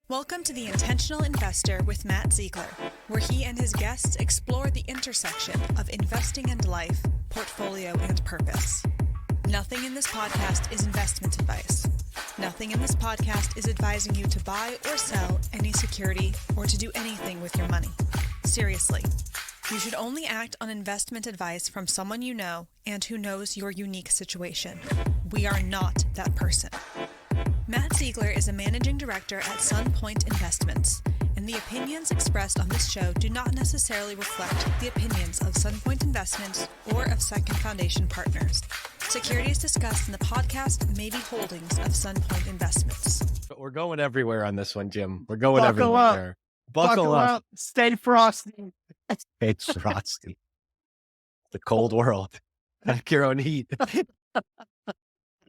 Welcome to The Intentional Investor with Matt Zeigler, where he and his guests explore the intersection of investing and life, portfolio and purpose. Nothing in this podcast is investment advice. Nothing in this podcast is advising you to buy or sell any security or to do anything with your money. Seriously, you should only act on investment advice from someone you know and who knows your unique situation. We are not that person. Matt Zeigler is a managing director at Sunpoint Investments, and the opinions expressed on this show do not necessarily reflect the opinions of Sunpoint Investments or of Second Foundation Partners. Securities discussed in the podcast may be holdings of Sunpoint Investments. We're going everywhere on this one, Jim. We're going Buckle everywhere. Buckle up. Stay frosty. It's frosty. The cold world. Pack your own heat.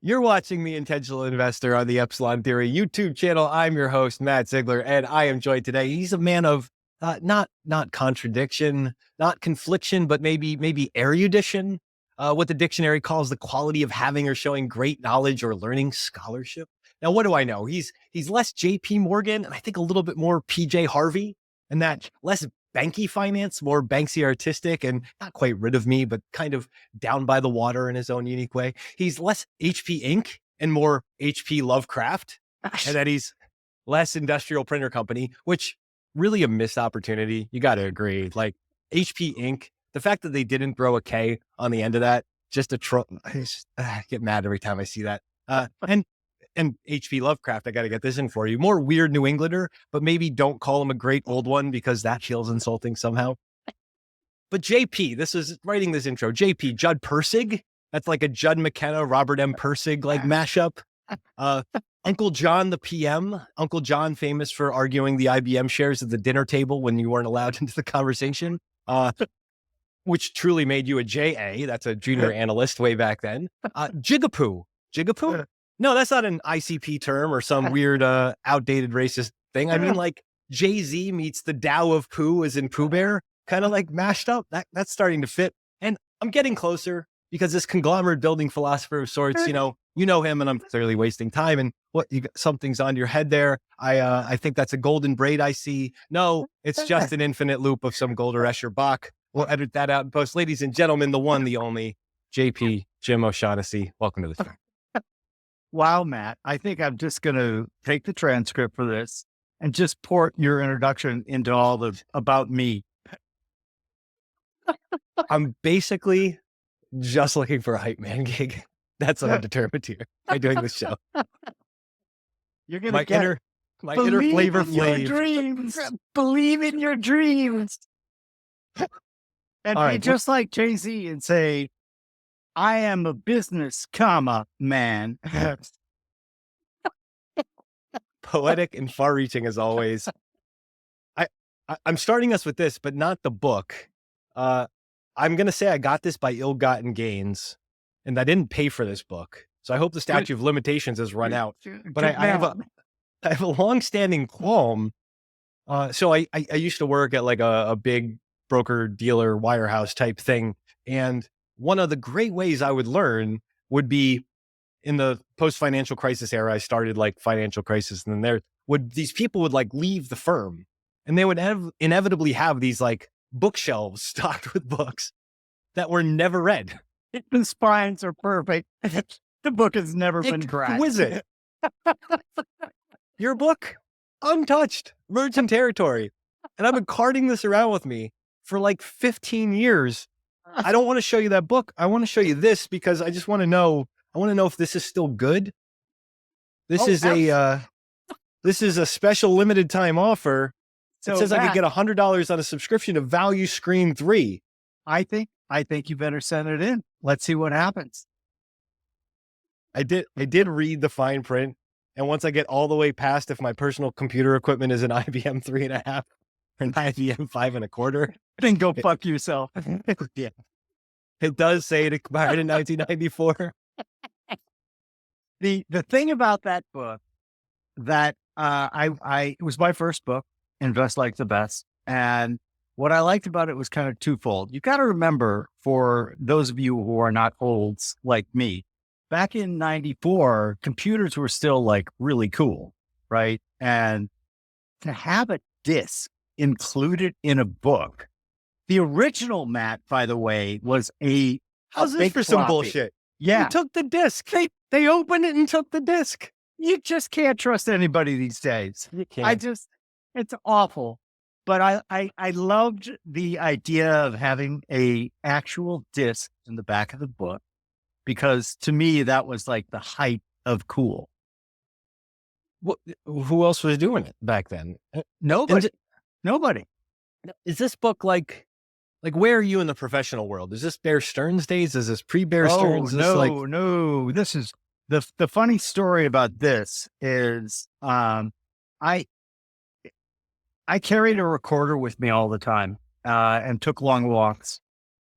You're watching The Intentional Investor on the Epsilon Theory YouTube channel. I'm your host, Matt Zeigler, and I am joined today. He's a man of not contradiction, not confliction, but maybe erudition, what the dictionary calls the quality of having or showing great knowledge or learning scholarship. Now, what do I know? He's less JP Morgan and I think a little bit more PJ Harvey, and that less banky finance, more Banksy artistic and not quite rid of me, but kind of down by the water in his own unique way. He's less HP Inc. and more HP Lovecraft, and that he's less industrial printer company, which really a missed opportunity. You got to agree. Like HP Inc., the fact that they didn't throw a K on the end of that, just I get mad every time I see that. And HP Lovecraft, I got to get this in for you. More weird New Englander, but maybe don't call him a great old one because that feels insulting somehow. But JP, this is writing this intro. JP, Judd Persig. That's like a Judd McKenna, Robert M. Persig like mashup. Uncle John, the PM. Uncle John, famous for arguing the IBM shares at the dinner table when you weren't allowed into the conversation, which truly made you a JA. That's a junior analyst way back then. Jigapoo. Jigapoo? No, that's not an ICP term or some weird, outdated racist thing. I mean, like Jay-Z meets the Tao of Pooh as in Pooh Bear, kind of like mashed up. That's starting to fit. And I'm getting closer because this conglomerate building philosopher of sorts, you know him, and I'm clearly wasting time. And something's on your head there. I think that's a golden braid I see. No, it's just an infinite loop of some Golder Escher Bach. We'll edit that out and post. Ladies and gentlemen, the one, the only, JP, Jim O'Shaughnessy. Welcome to the show. Wow, Matt. I think I'm just going to take the transcript for this and just port your introduction into all the about me. I'm basically just looking for a hype man gig. That's what I'm determined here by doing this show. You're going to get my inner Flavor Flav. Dreams. Believe in your dreams. And right, just like Jay-Z and say, I am a business, man. Poetic and far-reaching as always. I'm starting us with this, but not the book. I'm going to say I got this by ill-gotten gains, and I didn't pay for this book. So I hope the statute of limitations has run out. But I have a long-standing qualm. So I used to work at like a big broker-dealer wirehouse type thing, and one of the great ways I would learn would be in the post-financial crisis era. I started like financial crisis, and then these people would like leave the firm, and they would inevitably have these like bookshelves stocked with books that were never read. The spines are perfect. The book has never been cracked. Exquisite. Your book, untouched, virgin territory. And I've been carting this around with me for like 15 years. I don't want to show you that book. I want to show you this because I just want to know. I want to know if this is still good. This is a special limited time offer. So it says Matt, I could get $100 on a subscription to Value Screen 3. I think you better send it in. Let's see what happens. I did read the fine print, and once I get all the way past if my personal computer equipment is an IBM 3.5 or an IBM 5.25. Then go fuck yourself. Yeah. It does say it expired in 1994. The thing about that book that it was my first book, Invest Like the Best. And what I liked about it was kind of twofold. You got to remember, for those of you who are not olds like me, back in 94, computers were still like really cool, right? And to have a disc included in a book. The original, Matt, by the way, was a How's this big for some floppy. bullshit? Yeah. You took the disc. They opened it and took the disc. You just can't trust anybody these days. You can't. It's awful. But I loved the idea of having a actual disc in the back of the book, because to me, that was like the height of cool. Who else was doing it back then? Nobody. Nobody. Is this book like where are you in the professional world? Is this Bear Stearns days? Is this pre-Bear Stearns? No. This is the funny story about this is I carried a recorder with me all the time and took long walks.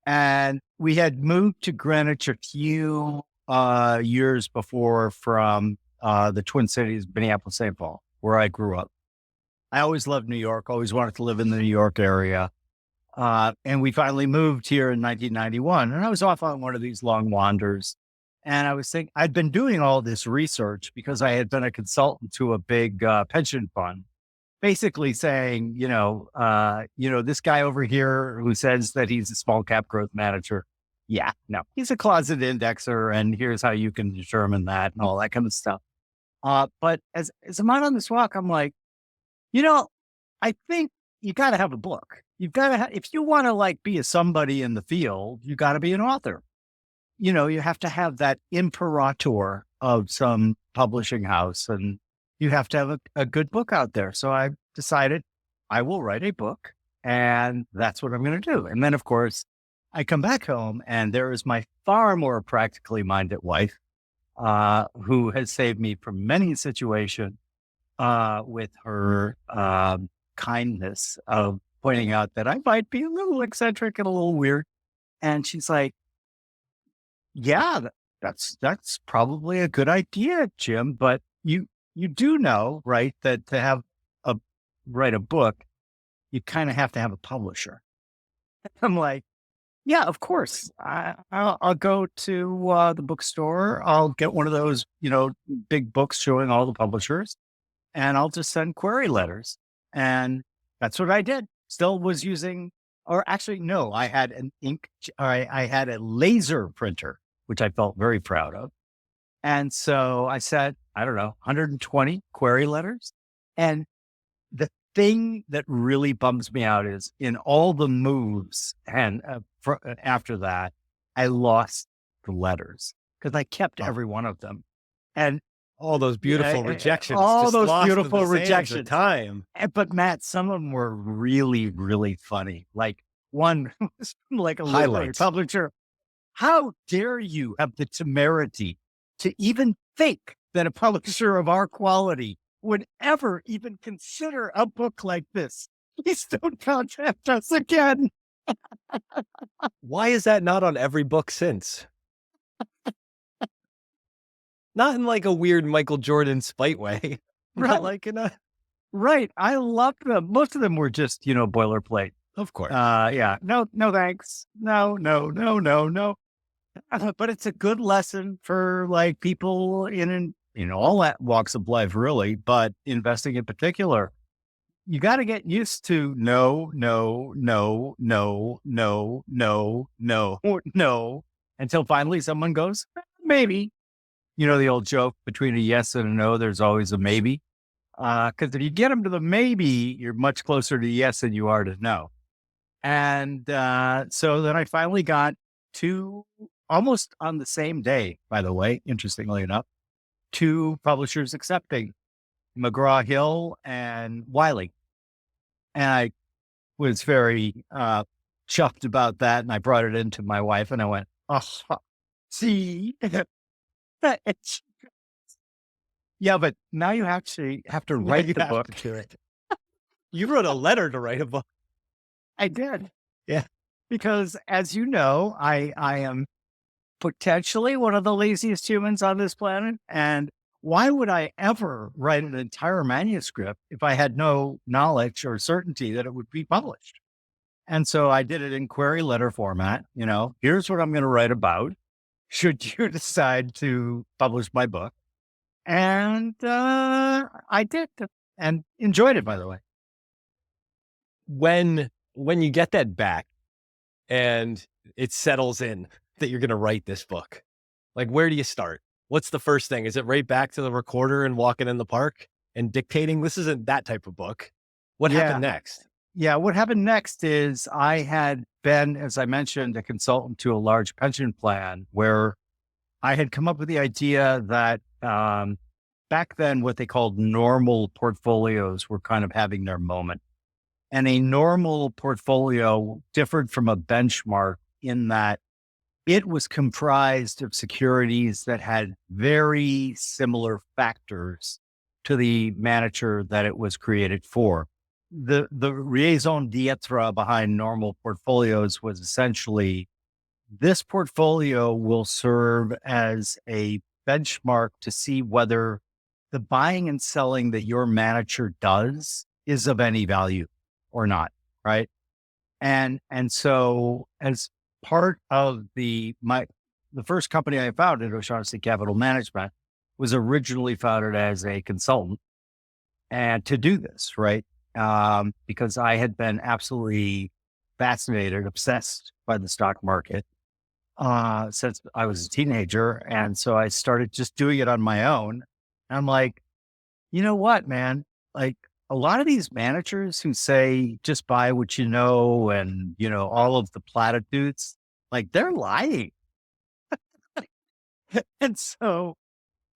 And we had moved to Greenwich a few years before from the Twin Cities, Minneapolis, St. Paul, where I grew up. I always loved New York, always wanted to live in the New York area. And we finally moved here in 1991. And I was off on one of these long wanders. And I was thinking, I'd been doing all this research because I had been a consultant to a big pension fund, basically saying, this guy over here who says that he's a small cap growth manager. Yeah, no, he's a closet indexer. And here's how you can determine that and all that kind of stuff. But as I'm out on this walk, I'm like, I think you got to have a book. You've got to if you want to be a somebody in the field, you got to be an author. You have to have that imperator of some publishing house, and you have to have a good book out there. So I decided I will write a book, and that's what I'm going to do. And then, of course, I come back home, and there is my far more practically minded wife, who has saved me from many situations with her kindness of pointing out that I might be a little eccentric and a little weird. And she's like, yeah, that's probably a good idea, Jim. But you do know, right, that to write a book, you kind of have to have a publisher. I'm like, yeah, of course. I'll go to the bookstore. I'll get one of those, big books showing all the publishers, and I'll just send query letters. And that's what I did. Still was using, or actually, no, I had I had a laser printer, which I felt very proud of. And so I said, I don't know, 120 query letters. And the thing that really bums me out is in all the moves and after that, I lost the letters because I kept every one of them. And all those beautiful rejections. All just those lost in beautiful the sands of rejections. Time. But Matt, some of them were really, really funny. Like one was like a literary publisher. How dare you have the temerity to even think that a publisher of our quality would ever even consider a book like this? Please don't contact us again. Why is that not on every book since? Not in a weird Michael Jordan spite way. Right. Right. I loved them. Most of them were just, boilerplate. Of course. Yeah. No, thanks. No. But it's a good lesson for people in all that walks of life, really, but investing in particular. You got to get used to no, until finally someone goes, maybe. The old joke, between a yes and a no, there's always a maybe. Because if you get them to the maybe, you're much closer to yes than you are to no. And so then I finally got two, almost on the same day, by the way, interestingly enough, two publishers accepting, McGraw-Hill and Wiley. And I was very chuffed about that. And I brought it into my wife and I went, oh, see, yeah, but now you actually have to write the book. You wrote a letter to write a book. I did. Yeah. Because as you know, I am potentially one of the laziest humans on this planet. And why would I ever write an entire manuscript if I had no knowledge or certainty that it would be published? And so I did it in query letter format. Here's what I'm going to write about should you decide to publish my book. And I did. and enjoyed it, by the way. When you get that back and it settles in that you're going to write this book, like, where do you start? What's the first thing? Is it right back to the recorder and walking in the park and dictating? This isn't that type of book. What happened next? Yeah. What happened next is I had been, as I mentioned, a consultant to a large pension plan where I had come up with the idea that back then, what they called normal portfolios were kind of having their moment. And a normal portfolio differed from a benchmark in that it was comprised of securities that had very similar factors to the manager that it was created for. The raison d'etre behind normal portfolios was essentially this portfolio will serve as a benchmark to see whether the buying and selling that your manager does is of any value or not, right? And so as part of the first company I founded, O'Shaughnessy Capital Management, was originally founded as a consultant and to do this, right? Because I had been absolutely fascinated, obsessed by the stock market since I was a teenager. And so I started just doing it on my own. And I'm like, you know what, man? Like, a lot of these managers who say just buy what you know and, all of the platitudes, like, they're lying. And so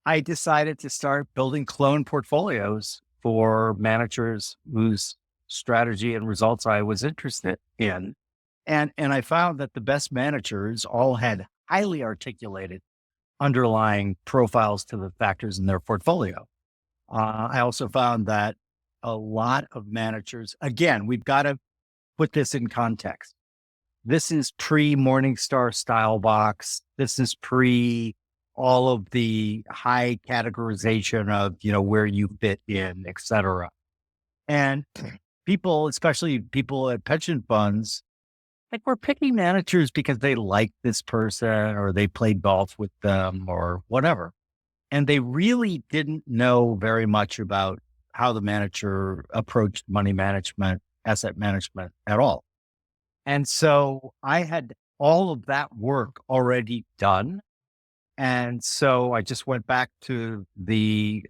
I decided to start building clone portfolios for managers whose strategy and results I was interested in. And I found that the best managers all had highly articulated underlying profiles to the factors in their portfolio. I also found that a lot of managers, again, we've got to put this in context. This is pre-Morningstar style box. This is pre all of the high categorization of, where you fit in, et cetera. And people, especially people at pension funds, like, we're picking managers because they like this person or they played golf with them or whatever. And they really didn't know very much about how the manager approached money management, asset management at all. And so I had all of that work already done. And so I just went back to the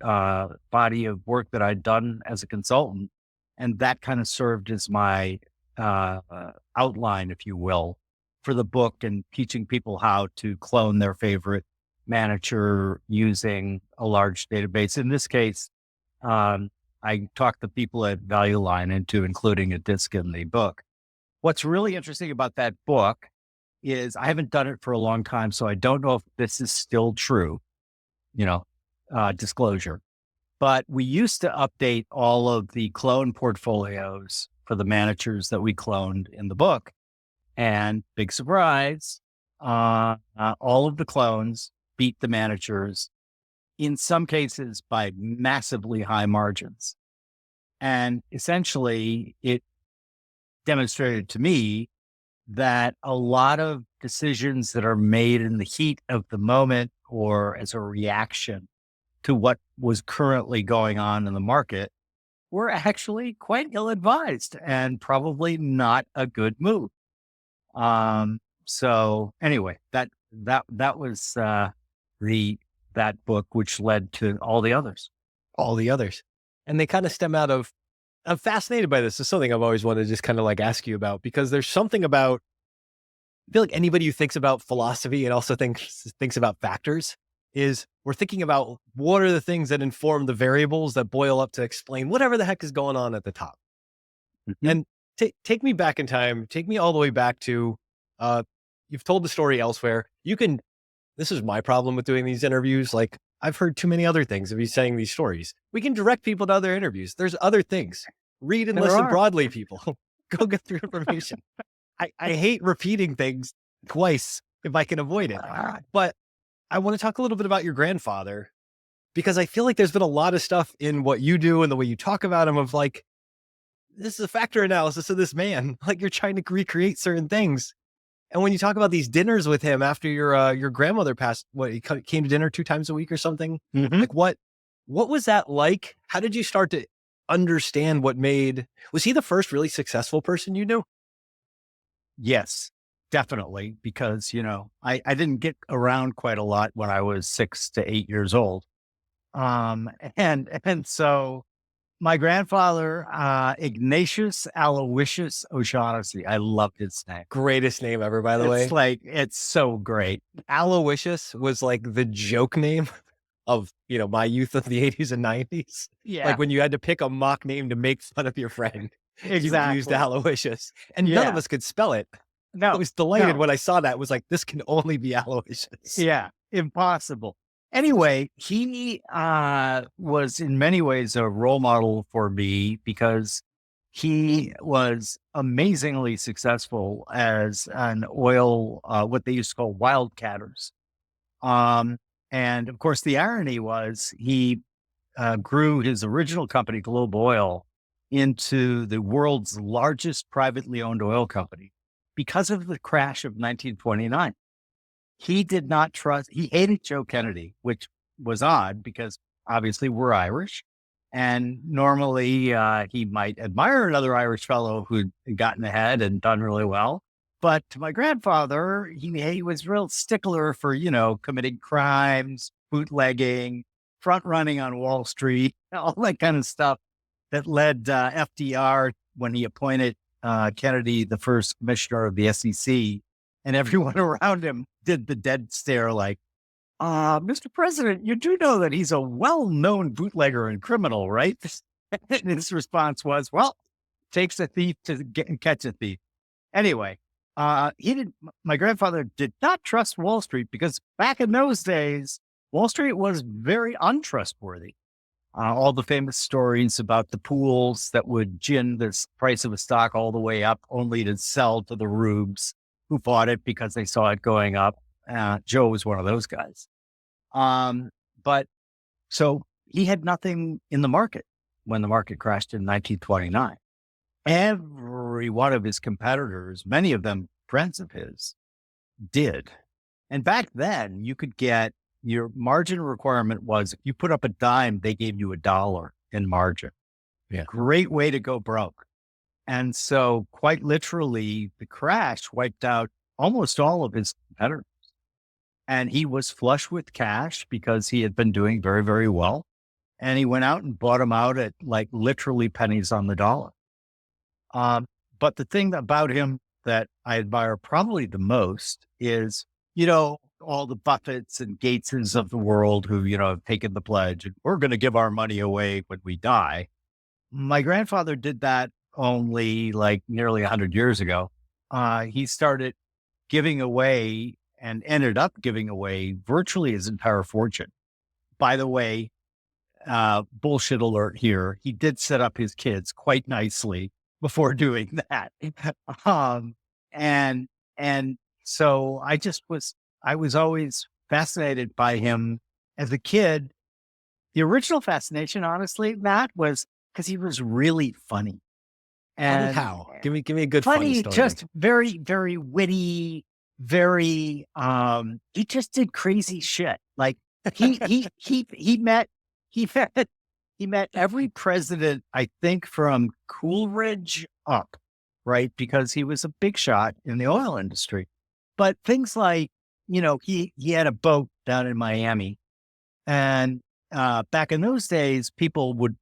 body of work that I'd done as a consultant. And that kind of served as my outline, if you will, for the book and teaching people how to clone their favorite manager using a large database. In this case, I talked the people at Value Line into including a disc in the book. What's really interesting about that book is I haven't done it for a long time, so I don't know if this is still true, disclosure. But we used to update all of the clone portfolios for the managers that we cloned in the book. And big surprise, all of the clones beat the managers, in some cases by massively high margins. And essentially, it demonstrated to me that a lot of decisions that are made in the heat of the moment or as a reaction to what was currently going on in the market were actually quite ill-advised and probably not a good move. So anyway, that was that book, which led to all the others. And they kind of stem out of, I'm fascinated by this. It's something I've always wanted to just kind of like ask you about, because there's something about, I feel like anybody who thinks about philosophy and also thinks about factors is we're thinking about what are the things that inform the variables that boil up to explain whatever the heck is going on at the top. Mm-hmm. And take me back in time, take me all the way back to, you've told the story elsewhere. This is my problem with doing these interviews. Like, I've heard too many other things of you saying these stories. We can direct people to other interviews. There's other things. Read and listen broadly, people. Go get through information. I hate repeating things twice if I can avoid it. But I want to talk a little bit about your grandfather, because I feel like there's been a lot of stuff in what you do and the way you talk about him of like, this is a factor analysis of this man. Like, you're trying to recreate certain things. And when you talk about these dinners with him after your grandmother passed, he came to dinner 2 times a week or something? Mm-hmm. Like, what was that like? How did you start to understand was he the first really successful person you knew? Yes, definitely. Because, I didn't get around quite a lot when I was 6 to 8 years old. And so my grandfather, Ignatius Aloysius O'Shaughnessy, I love his name. Greatest name ever, by the way. It's so great. Aloysius was like the joke name of, my youth of the 80s and 90s. Yeah, Like when you had to pick a mock name to make fun of your friend, you used exactly. Aloysius. And none of Yeah. us could spell it. I No, was delighted no. when I saw that. It was like, this can only be Aloysius. Yeah, impossible. Anyway, he was in many ways a role model for me because he was amazingly successful as an oil, what they used to call wildcatters. And of course, the irony was he grew his original company, Globe Oil, into the world's largest privately owned oil company because of the crash of 1929. He did not trust, he hated Joe Kennedy, which was odd because obviously we're Irish. And normally he might admire another Irish fellow who'd gotten ahead and done really well. But to my grandfather, he was real stickler for, committing crimes, bootlegging, front running on Wall Street, all that kind of stuff that led FDR, when he appointed Kennedy the first commissioner of the SEC, and everyone around him did the dead stare like, Mr. President, you do know that he's a well-known bootlegger and criminal, right? And his response was, well, takes a thief to catch a thief. Anyway, my grandfather did not trust Wall Street because back in those days, Wall Street was very untrustworthy. All the famous stories about the pools that would gin the price of a stock all the way up only to sell to the rubes who bought it because they saw it going up. Joe was one of those guys. But so he had nothing in the market when the market crashed in 1929. Every one of his competitors, many of them friends of his, did. And back then you could get, your margin requirement was if you put up a dime, they gave you $1 in margin. Yeah. Great way to go broke. And so quite literally the crash wiped out almost all of his competitors. And he was flush with cash because he had been doing very, very well. And he went out and bought them out at like literally pennies on the dollar. But the thing about him that I admire probably the most is, all the Buffetts and Gateses of the world who, have taken the pledge and we're going to give our money away when we die. My grandfather did that only like nearly 100 years ago. He started giving away and ended up giving away virtually his entire fortune. By the way, bullshit alert here. He did set up his kids quite nicely before doing that. And so I was always fascinated by him as a kid. The original fascination, honestly, Matt, was because he was really funny. And how? Give me a good funny story. Just very, very witty, very, he just did crazy shit. Like he met every president, I think, from Coolidge up, right? Because he was a big shot in the oil industry. But things like, he had a boat down in Miami. And back in those days, people would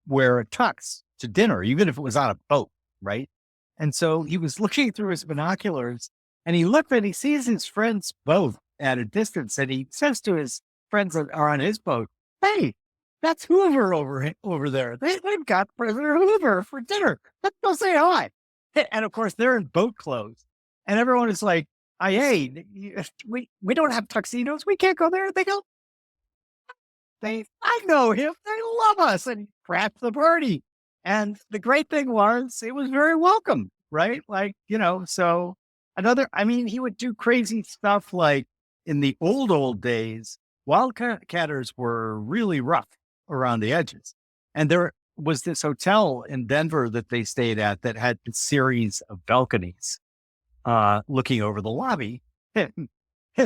wear a tux to dinner, even if it was on a boat, right? And so he was looking through his binoculars and he looked and he sees his friends both at a distance. And he says to his friends that are on his boat, hey, that's Hoover over there. They've got President Hoover for dinner. Let's go say hi. And of course, they're in boat clothes. And everyone is like, hey, we don't have tuxedos. We can't go there. They go, I know him. They love us. And he crashed the party. And the great thing was it was very welcome, right? Like, so he would do crazy stuff like in the old days, wildcatters were really rough around the edges. And there was this hotel in Denver that they stayed at that had a series of balconies looking over the lobby. And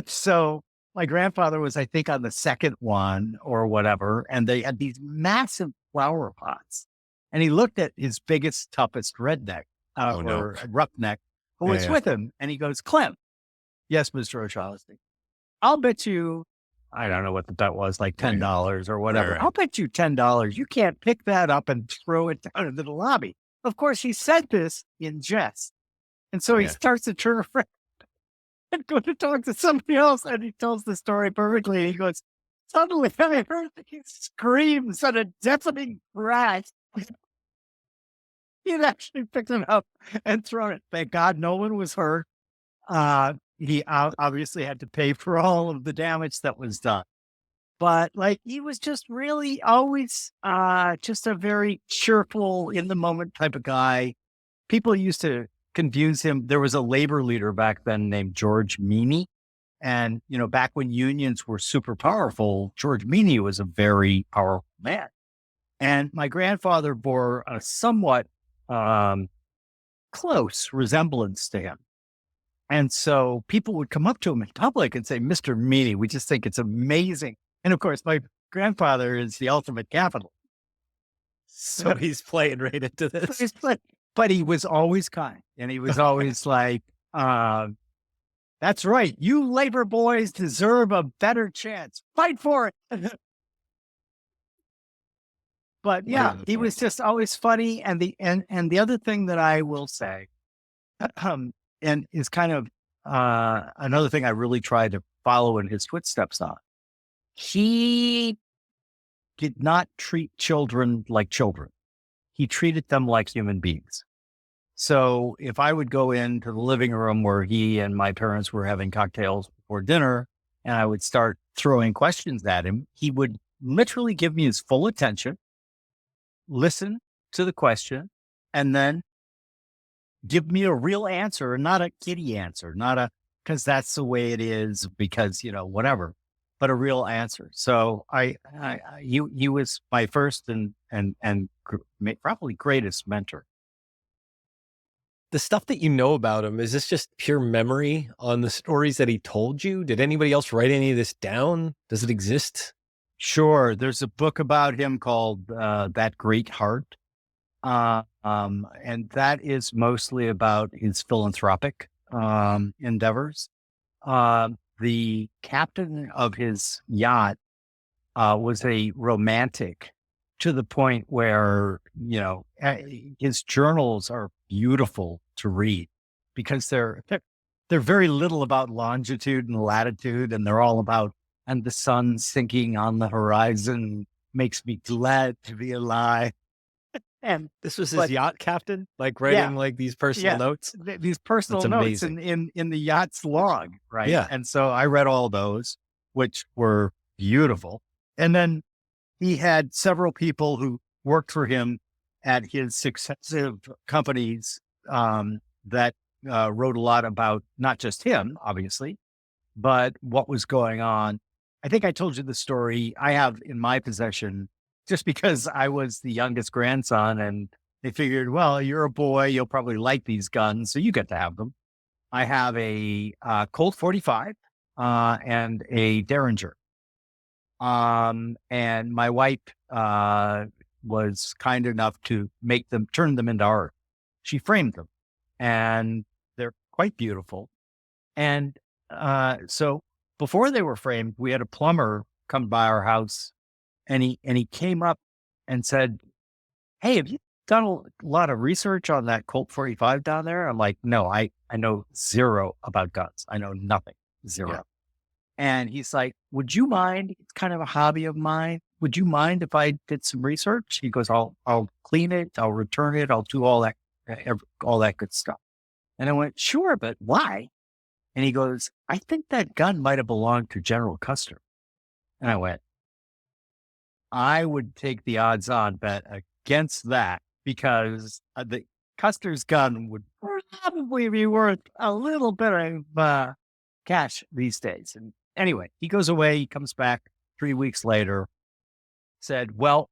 so my grandfather was, I think, on the second one or whatever. And they had these massive flower pots And he looked at his biggest, toughest redneck or roughneck who was with him. And he goes, Clem, yes, Mr. O'Shaughnessy, I'll bet you, I don't know what the bet was, like $10 or whatever. Right. I'll bet you $10 you can't pick that up and throw it down into the lobby. Of course, he said this in jest. And so he starts to turn around and go to talk to somebody else. And he tells the story perfectly. And he goes, suddenly I heard these screams and a deafening crash. He'd actually picked it up and thrown it. Thank God no one was hurt. He obviously had to pay for all of the damage that was done. But like, he was just really always just a very cheerful, in the moment type of guy. People used to confuse him. There was a labor leader back then named George Meany. And, you know, back when unions were super powerful, George Meany was a very powerful man. And my grandfather bore a somewhat close resemblance to him. And so people would come up to him in public and say, Mr. Meany, we just think it's amazing. And of course, my grandfather is the ultimate capitalist. So he's playing right into this. But he was always kind. And he was always like, that's right. You labor boys deserve a better chance. Fight for it. But yeah, he was just always funny. And the other thing that I will say, and is kind of another thing I really tried to follow in his footsteps on, he did not treat children like children. He treated them like human beings. So if I would go into the living room where he and my parents were having cocktails before dinner, and I would start throwing questions at him, he would literally give me his full attention, listen to the question, and then give me a real answer, not a kiddie answer, not a, because that's the way it is, because, you know, whatever, but a real answer. So he was my first and probably greatest mentor. The stuff that you know about him, is this just pure memory on the stories that he told you? Did anybody else write any of this down? Does it exist? Sure. There's a book about him called That Great Heart. And that is mostly about his philanthropic endeavors. The captain of his yacht was a romantic to the point where, you know, his journals are beautiful to read because they're very little about longitude and latitude, and they're all about, and the sun sinking on the horizon makes me glad to be alive. And this was his yacht captain, like writing like these personal notes. These personal notes in the yacht's log, right? Yeah. And so I read all those, which were beautiful. And then he had several people who worked for him at his successive companies that wrote a lot about not just him, obviously, but what was going on. I think I told you the story I have in my possession. Just because I was the youngest grandson and they figured, well, you're a boy, you'll probably like these guns, so you get to have them. I have a Colt 45 and a Derringer. And my wife was kind enough to turn them into art. She framed them and they're quite beautiful. And so before they were framed, we had a plumber come by our house. And he came up and said, hey, have you done a lot of research on that Colt 45 down there? I'm like, no, I know zero about guns. I know nothing, zero. Yeah. And he's like, would you mind? It's kind of a hobby of mine. Would you mind if I did some research? He goes, I'll clean it. I'll return it. I'll do all that good stuff. And I went, sure, but why? And he goes, I think that gun might have belonged to General Custer. And I went, I would take the odds on bet against that because the Custer's gun would probably be worth a little bit of cash these days. And anyway, he goes away. He comes back 3 weeks later, said, well,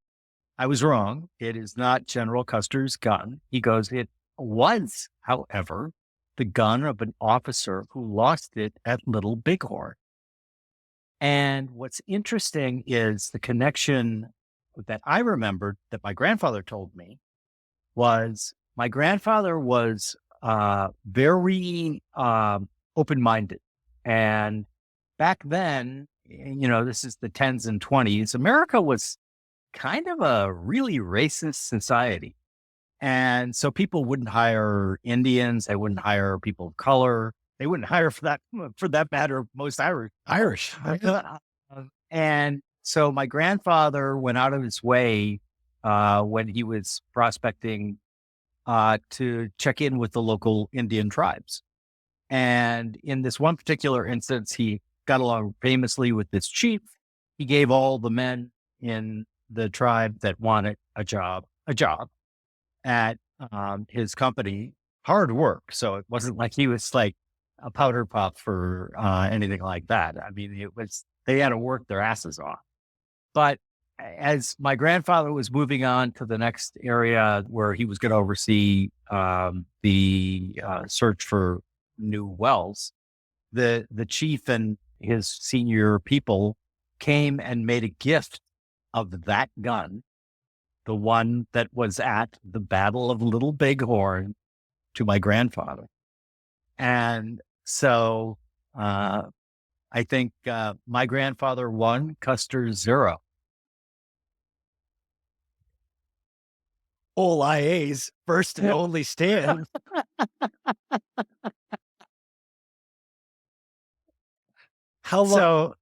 I was wrong. It is not General Custer's gun. He goes, it was, however, the gun of an officer who lost it at Little Bighorn. And what's interesting is the connection that I remembered that my grandfather told me was my grandfather was very open-minded. And back then, this is the 10s and 20s, America was kind of a really racist society. And so people wouldn't hire Indians. They wouldn't hire people of color. They wouldn't hire for that matter, most Irish. And so my grandfather went out of his way when he was prospecting to check in with the local Indian tribes. And in this one particular instance, he got along famously with this chief. He gave all the men in the tribe that wanted a job at his company, hard work. So it wasn't like he was like a powder puff or anything like that. I mean, they had to work their asses off. But as my grandfather was moving on to the next area where he was going to oversee the search for new wells, the chief and his senior people came and made a gift of that gun, the one that was at the Battle of Little Bighorn, to my grandfather. And so I think my grandfather won, Custer 0. All IAs, first and only stand. How long? So,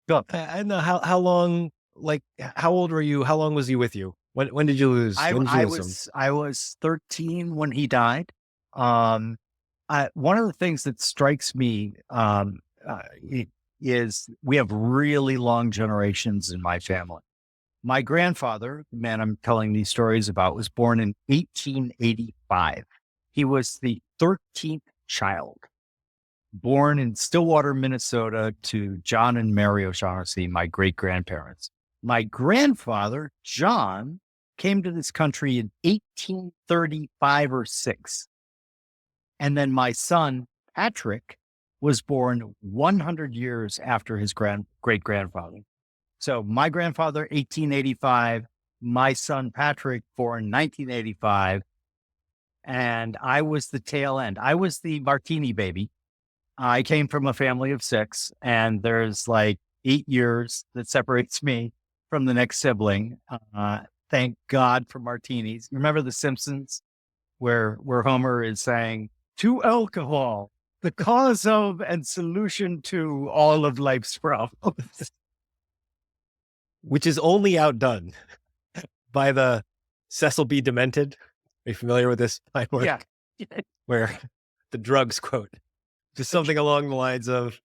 go. I know how long. Like, how old were you? How long was he with you? When did you lose? When did you lose him? I was 13 when he died. One of the things that strikes me is we have really long generations in my family. My grandfather, the man I'm telling these stories about, was born in 1885. He was the 13th child, born in Stillwater, Minnesota, to John and Mary O'Shaughnessy, my great-grandparents. My grandfather, John, came to this country in 1835 or 6. And then my son, Patrick, was born 100 years after his great-grandfather. So my grandfather, 1885, my son, Patrick, born 1985, and I was the tail end. I was the martini baby. I came from a family of 6, and there's like 8 years that separates me from the next sibling. Thank God for martinis. Remember The Simpsons, where Homer is saying, "To alcohol, the cause of and solution to all of life's problems." Which is only outdone by the Cecil B. Demented. Are you familiar with this? Yeah. Where the drugs quote, just something along the lines of,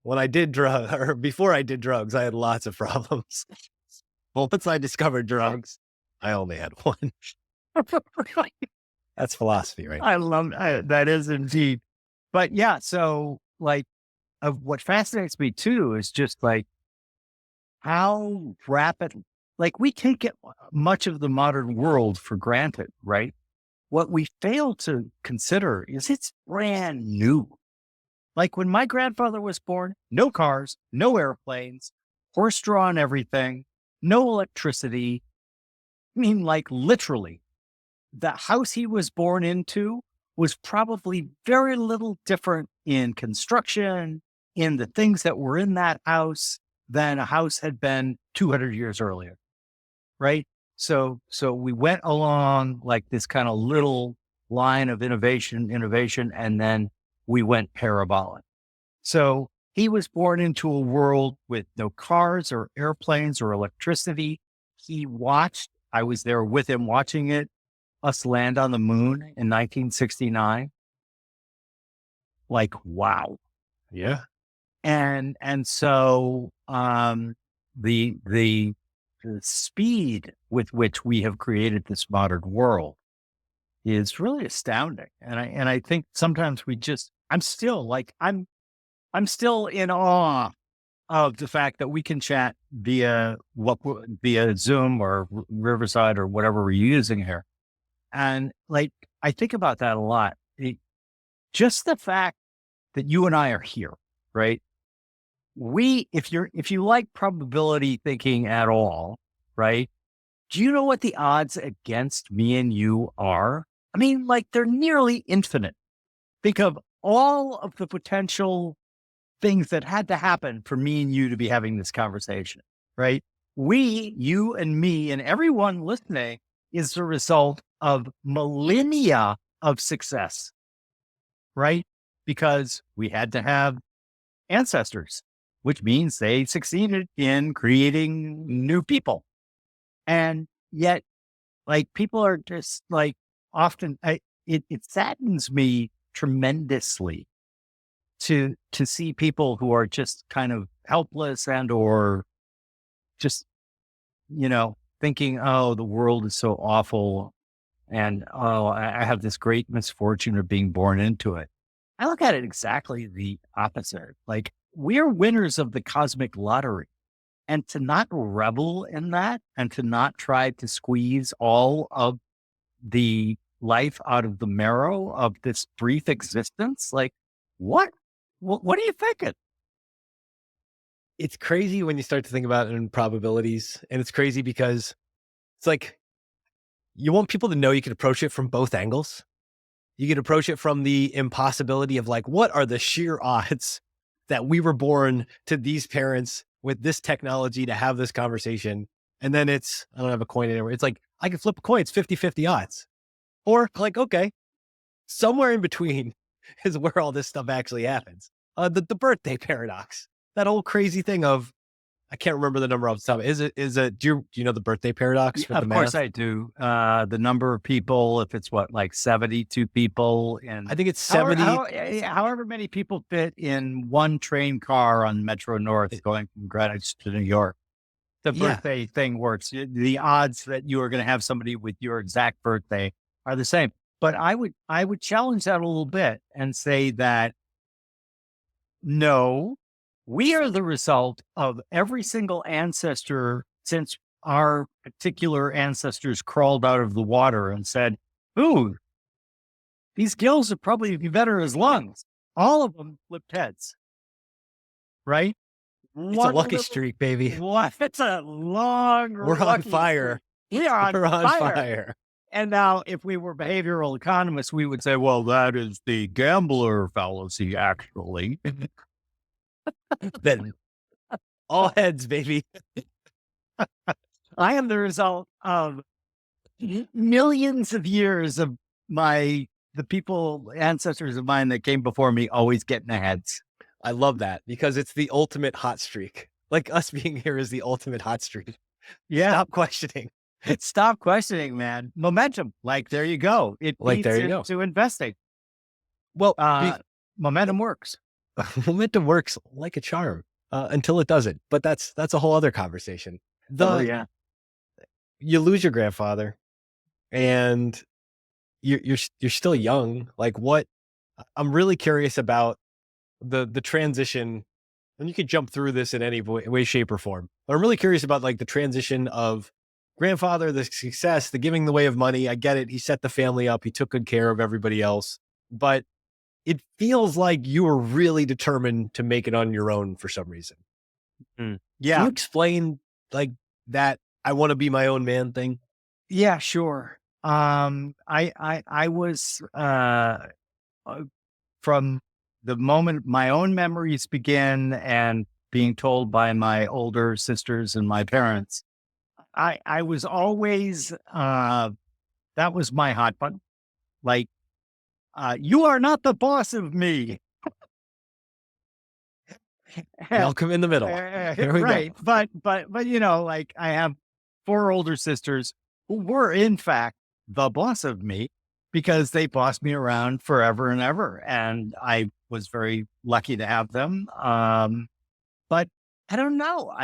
before I did drugs, I had lots of problems. Well, once I discovered drugs, I only had one. That's philosophy, right? I love that is indeed. But yeah, so like what fascinates me too is just like how rapid, like we take it much of the modern world for granted, right? What we fail to consider is it's brand new. Like when my grandfather was born, no cars, no airplanes, horse-drawn everything, no electricity. I mean, like literally, the house he was born into was probably very little different in construction, in the things that were in that house than a house had been 200 years earlier, right? So we went along like this kind of little line of innovation, and then we went parabolic. So he was born into a world with no cars or airplanes or electricity. I was there with him watching us land on the moon in 1969. Like, wow. Yeah. And so the speed with which we have created this modern world is really astounding. And I think sometimes I'm still in awe of the fact that we can chat via Zoom or Riverside or whatever we're using here. And like, I think about that a lot. Just the fact that you and I are here, right? If you like probability thinking at all, right? do you know what the odds against me and you are? I mean, like they're nearly infinite. Think of all of the potential things that had to happen for me and you to be having this conversation, right? We, you and me and everyone listening is the result of millennia of success, right? Because we had to have ancestors, which means they succeeded in creating new people. And yet, like, people are just like often, it saddens me tremendously to see people who are just kind of helpless and or just, thinking, oh, the world is so awful. And, oh, I have this great misfortune of being born into it. I look at it exactly the opposite. Like, we're winners of the cosmic lottery. And to not revel in that and to not try to squeeze all of the life out of the marrow of this brief existence, like, what? What are you thinking? It's crazy when you start to think about it in probabilities. And it's crazy because it's like, you want people to know you can approach it from both angles. You can approach it from the impossibility of like, what are the sheer odds that we were born to these parents with this technology to have this conversation? And then it's, I don't have a coin anywhere. It's like, I can flip a coin. It's 50-50 odds. Or like, okay, somewhere in between is where all this stuff actually happens. The birthday paradox, that whole crazy thing of, I can't remember the number off the top. Do you know the birthday paradox? Of course I do. The number of people, if it's like 72 people, and I think it's 70. However many people fit in one train car on Metro North going from Greenwich to New York. The birthday thing works. The odds that you are going to have somebody with your exact birthday are the same. But I would challenge that a little bit and say that no, we are the result of every single ancestor since our particular ancestors crawled out of the water and said, ooh, these gills would probably be better as lungs. All of them flipped heads, right? It's a lucky streak, baby. What? It's a long, We're on fire. We are We're on fire. And now if we were behavioral economists, we would say, well, that is the gambler fallacy, actually. Then all heads, baby. I am the result of millions of years of the ancestors of mine that came before me always getting the heads. I love that because it's the ultimate hot streak. Like us being here is the ultimate hot streak. Yeah. Stop questioning. Stop questioning, man. Momentum. Like, there you go. It like, there you go. To investing. Well, momentum works. Momentum works like a charm until it doesn't. But that's a whole other conversation. You lose your grandfather and you're still young. Like, what? I'm really curious about the transition, and you could jump through this in any way, shape, or form. But I'm really curious about like the transition of grandfather, the success, the giving the way of money. I get it. He set the family up. He took good care of everybody else. But it feels like you were really determined to make it on your own for some reason. Yeah. Can you explain like that I want to be my own man thing? Yeah, sure. I was from the moment my own memories begin and being told by my older sisters and my parents, I was always, that was my hot button. Like, you are not the boss of me. Welcome in the middle. Here we right. go. But, like I have 4 older sisters who were in fact the boss of me because they bossed me around forever and ever. And I was very lucky to have them. But I don't know.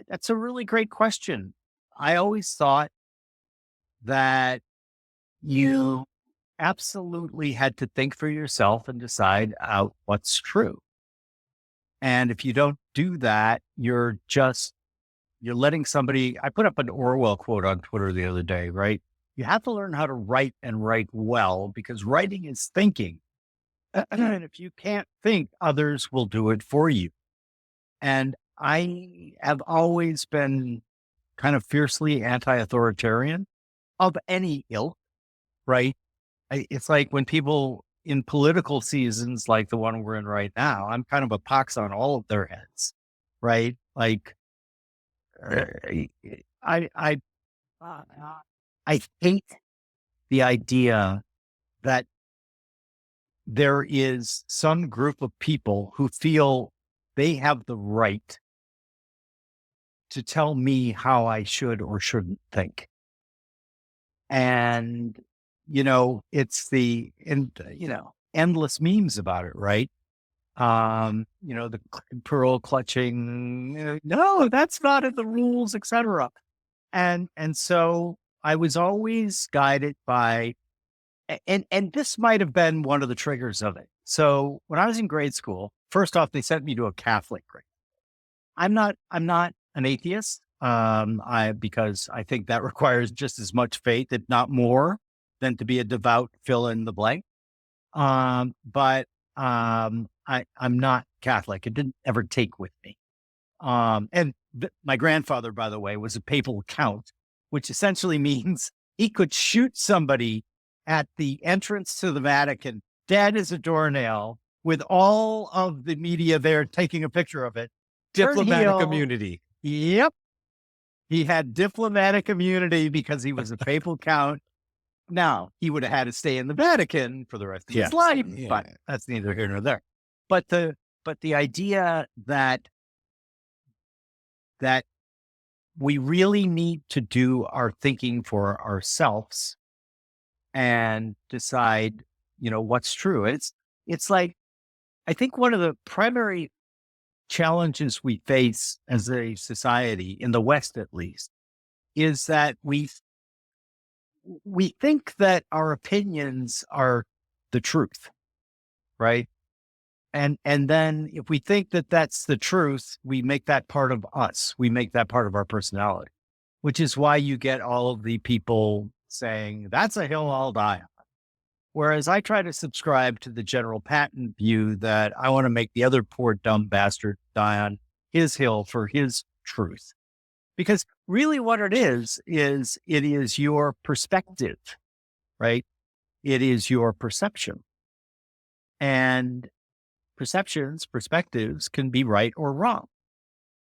That's a really great question. I always thought that you absolutely had to think for yourself and decide out what's true. And if you don't do that, you're letting somebody, I put up an Orwell quote on Twitter the other day, right? You have to learn how to write and write well because writing is thinking. And if you can't think, others will do it for you. And I have always been kind of fiercely anti-authoritarian of any ilk, right? It's like when people in political seasons like the one we're in right now, I'm kind of a pox on all of their heads, right? Like, I, I, I hate the idea that there is some group of people who feel they have the right to tell me how I should or shouldn't think. And, endless memes about it, right? The pearl clutching, no, that's not in the rules, etc. And so I was always guided by, and this might have been one of the triggers of it. So when I was in grade school, first off, they sent me to a Catholic grade. I'm not an atheist, because I think that requires just as much faith, if not more, than to be a devout fill in the blank. But I'm not Catholic. It didn't ever take with me. My grandfather, by the way, was a papal count, which essentially means he could shoot somebody at the entrance to the Vatican, dead as a doornail, with all of the media there taking a picture of it. Diplomatic immunity. Yep. He had diplomatic immunity because he was a papal count. Now, he would have had to stay in the Vatican for the rest of his life, but that's neither here nor there. But the idea that we really need to do our thinking for ourselves and decide, what's true. It's like, I think one of the primary challenges we face as a society, in the West at least, is that we think that our opinions are the truth, right? And then if we think that that's the truth, we make that part of us. We make that part of our personality, which is why you get all of the people saying, that's a hill I'll die on. Whereas I try to subscribe to the general patent view that I want to make the other poor dumb bastard die on his hill for his truth. Because really what it is it is your perspective, right? It is your perception. And perspectives can be right or wrong.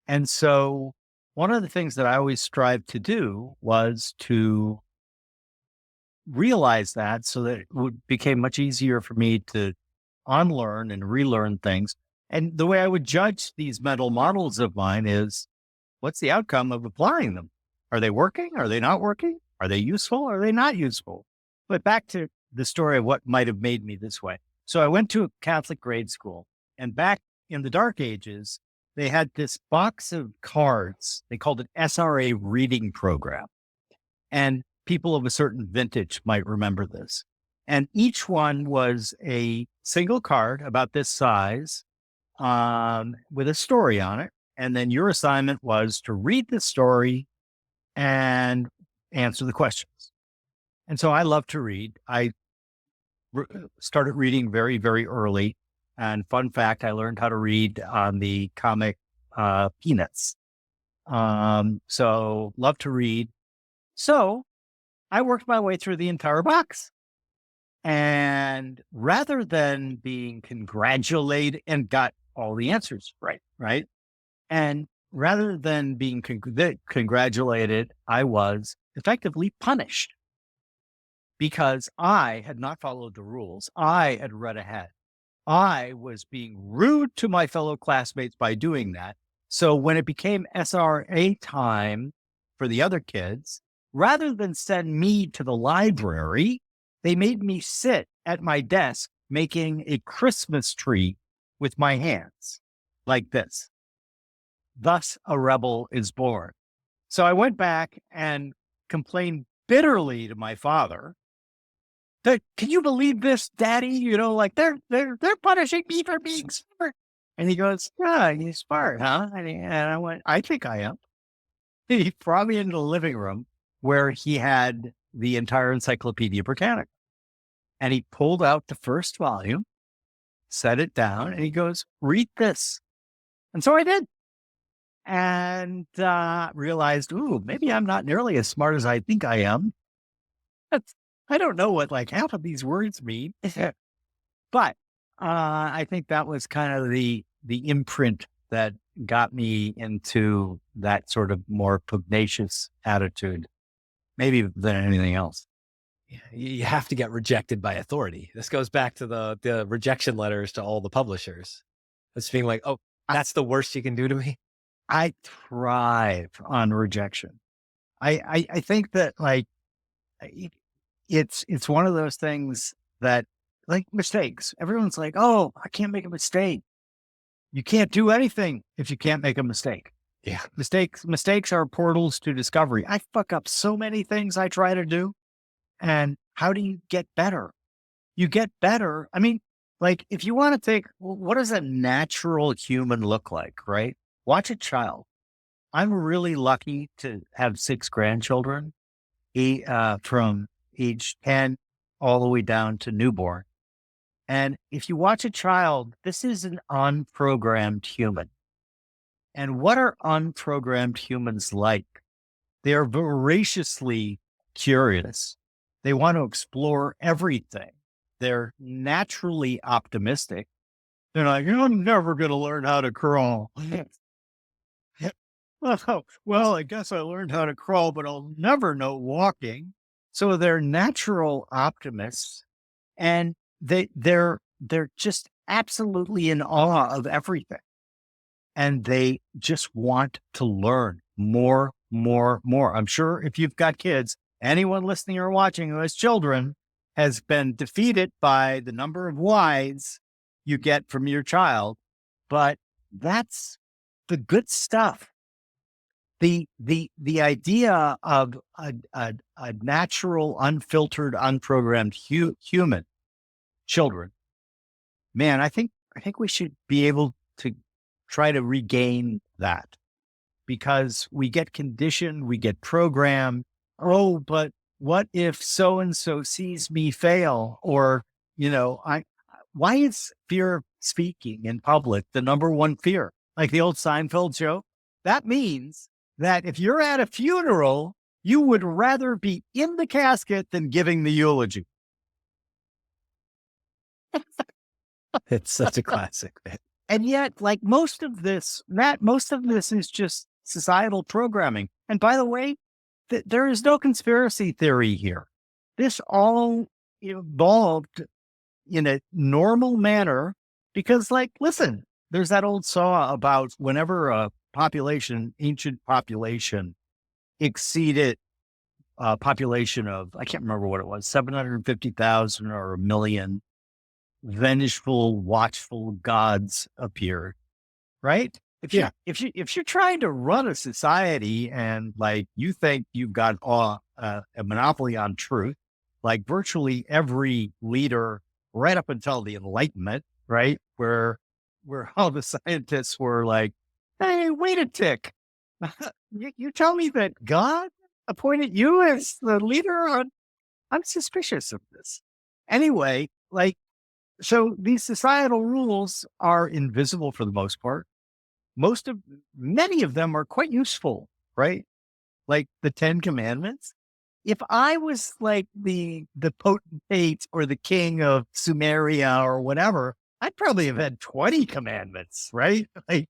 And so one of the things that I always strived to do was to realize that, so that it became much easier for me to unlearn and relearn things. And the way I would judge these mental models of mine is, what's the outcome of applying them? Are they working? Are they not working? Are they useful? Are they not useful? But back to the story of what might have made me this way. So I went to a Catholic grade school, and back in the dark ages, they had this box of cards. They called it SRA reading program. And people of a certain vintage might remember this. And each one was a single card about this size, with a story on it. And then your assignment was to read the story and answer the questions. And so I love to read. I started reading very, very early. And fun fact, I learned how to read on the comic Peanuts. So love to read. So I worked my way through the entire box. And rather than being congratulated and got all the answers right? And rather than being congratulated, I was effectively punished because I had not followed the rules. I had read ahead. I was being rude to my fellow classmates by doing that. So when it became SRA time for the other kids, rather than send me to the library, they made me sit at my desk making a Christmas tree with my hands like this. Thus, a rebel is born. So I went back and complained bitterly to my father that, can you believe this, Daddy? They're punishing me for being smart. And he goes, yeah, you're smart, huh? And I went, I think I am. He brought me into the living room where he had the entire Encyclopedia Britannica. And he pulled out the first volume, set it down, and he goes, read this. And so I did. and realized, ooh, maybe I'm not nearly as smart as I think I am. I don't know what like half of these words mean, but I think that was kind of the imprint that got me into that sort of more pugnacious attitude, maybe than anything else. Yeah, you have to get rejected by authority. This goes back to the rejection letters to all the publishers. It's being like, oh, I, that's the worst you can do to me. I thrive on rejection. I think that like it's one of those things that like mistakes. Everyone's like, oh, I can't make a mistake. You can't do anything if you can't make a mistake. Yeah. Mistakes are portals to discovery. I fuck up so many things I try to do. And how do you get better? You get better. I mean, like if you want to take, what does a natural human look like, right? Watch a child. I'm really lucky to have 6 grandchildren, from age 10 all the way down to newborn. And if you watch a child, this is an unprogrammed human. And what are unprogrammed humans like? They are voraciously curious. They want to explore everything. They're naturally optimistic. They're like, I'm never going to learn how to crawl. Well, I guess I learned how to crawl, but I'll never know walking. So they're natural optimists, and they're just absolutely in awe of everything. And they just want to learn more, more, more. I'm sure if you've got kids, anyone listening or watching who has children has been defeated by the number of whys you get from your child, but that's the good stuff. The idea of a natural, unfiltered, unprogrammed human children, man, I think we should be able to try to regain that, because we get conditioned, we get programmed. Oh, but what if so and so sees me fail? Or, why is fear of speaking in public the number one fear? Like the old Seinfeld joke. That means that if you're at a funeral, you would rather be in the casket than giving the eulogy. It's such a classic. And yet, like most of this is just societal programming. And by the way, there is no conspiracy theory here. This all evolved in a normal manner because, like, listen, there's that old saw about whenever a ancient population exceeded a population of, I can't remember what it was, 750,000 or 1,000,000, vengeful, watchful gods appeared, right? If you're trying to run a society and like you think you've got a monopoly on truth, like virtually every leader right up until the Enlightenment, right, where all the scientists were like, "Hey, wait a tick! You tell me that God appointed you as the leader? I'm suspicious of this." Anyway, like. So these societal rules are invisible for the most part. Many of them are quite useful, right? Like the 10 Commandments. If I was like the potentate or the king of Sumeria or whatever, I'd probably have had 20 commandments, right? Like,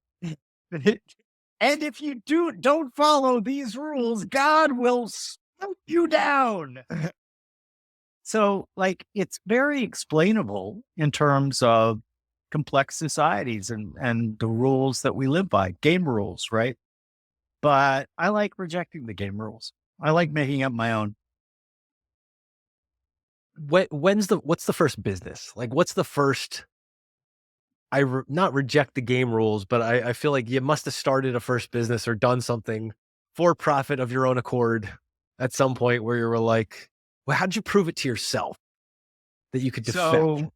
and if you don't follow these rules, God will smoke you down. So, like, it's very explainable in terms of complex societies and the rules that we live by, game rules, right? But I like rejecting the game rules. I like making up my own. What's the first business? Like, what's the first? Not reject the game rules, but I feel like you must have started a first business or done something for profit of your own accord at some point where you were like, well, how'd you prove it to yourself that you could defect?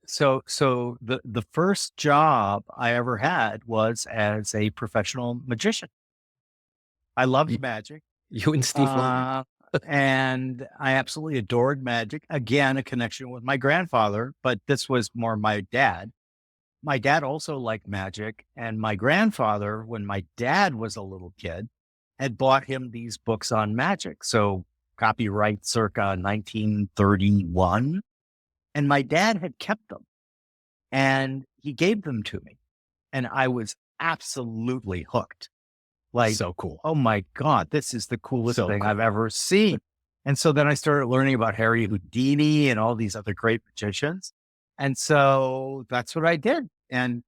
So the first job I ever had was as a professional magician. I loved magic. You and Steve Logan. And I absolutely adored magic. Again, a connection with my grandfather, but this was more my dad. my dad also liked magic. And my grandfather, when my dad was a little kid, had bought him these books on magic. So copyright circa 1931. And my dad had kept them and he gave them to me. And I was absolutely hooked. Like, So cool. oh my God, this is the coolest So thing cool. I've ever seen. And so then I started learning about Harry Houdini and all these other great magicians. And so that's what I did and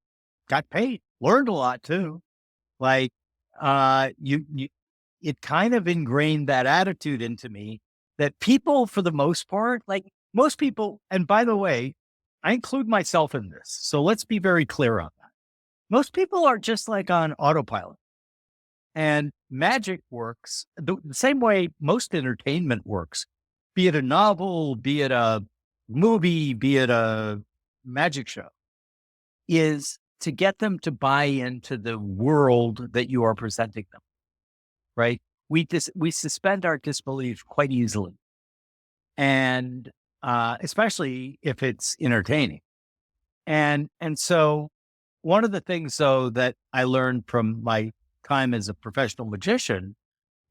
got paid, learned a lot too. Like, it kind of ingrained that attitude into me that people, for the most part, like most people, and by the way, I include myself in this. So let's be very clear on that. Most people are just like on autopilot. And magic works the same way most entertainment works, be it a novel, be it a movie, be it a magic show, is to get them to buy into the world that you are presenting them, right? We suspend our disbelief quite easily. And especially if it's entertaining. And so one of the things, though, that I learned from my time as a professional magician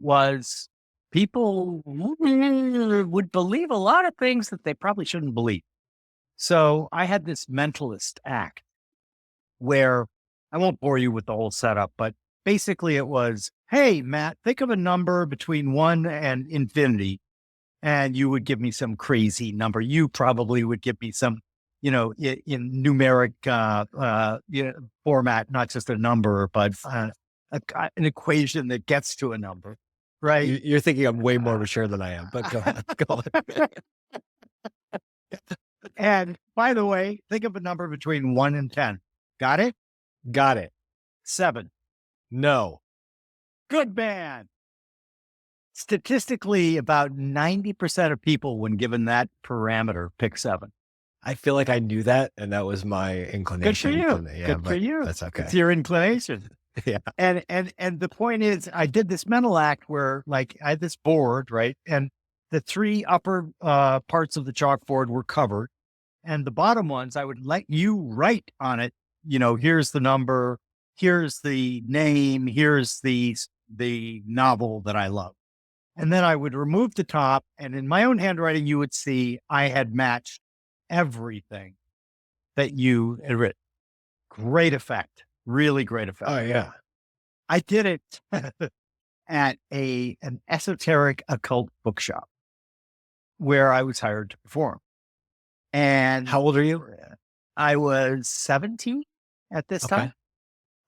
was people would believe a lot of things that they probably shouldn't believe. So I had this mentalist act where I won't bore you with the whole setup, but basically it was, hey, Matt, think of a number between 1 and infinity. And you would give me some crazy number. You probably would give me some, in numeric format, not just a number, but an equation that gets to a number, right? You're thinking I'm way more mature than I am, but go ahead. Go ahead. And by the way, think of a number between 1 and 10. Got it? Got it. 7. No. Good man. Statistically, about 90% of people, when given that parameter, pick 7. I feel like I knew that, and that was my inclination. Good for you. Yeah, Good for you. That's okay. It's your inclination. Yeah. And the point is, I did this mental act where, like, I had this board, right? And the 3 upper parts of the chalkboard were covered. And the bottom ones, I would let you write on it, here's the number, here's the name, here's the novel that I love. And then I would remove the top, and in my own handwriting, you would see I had matched everything that you had written. Great effect. Really great effect. Oh, yeah. I did it at an esoteric occult bookshop where I was hired to perform. And How old are you? I was 17 at this time.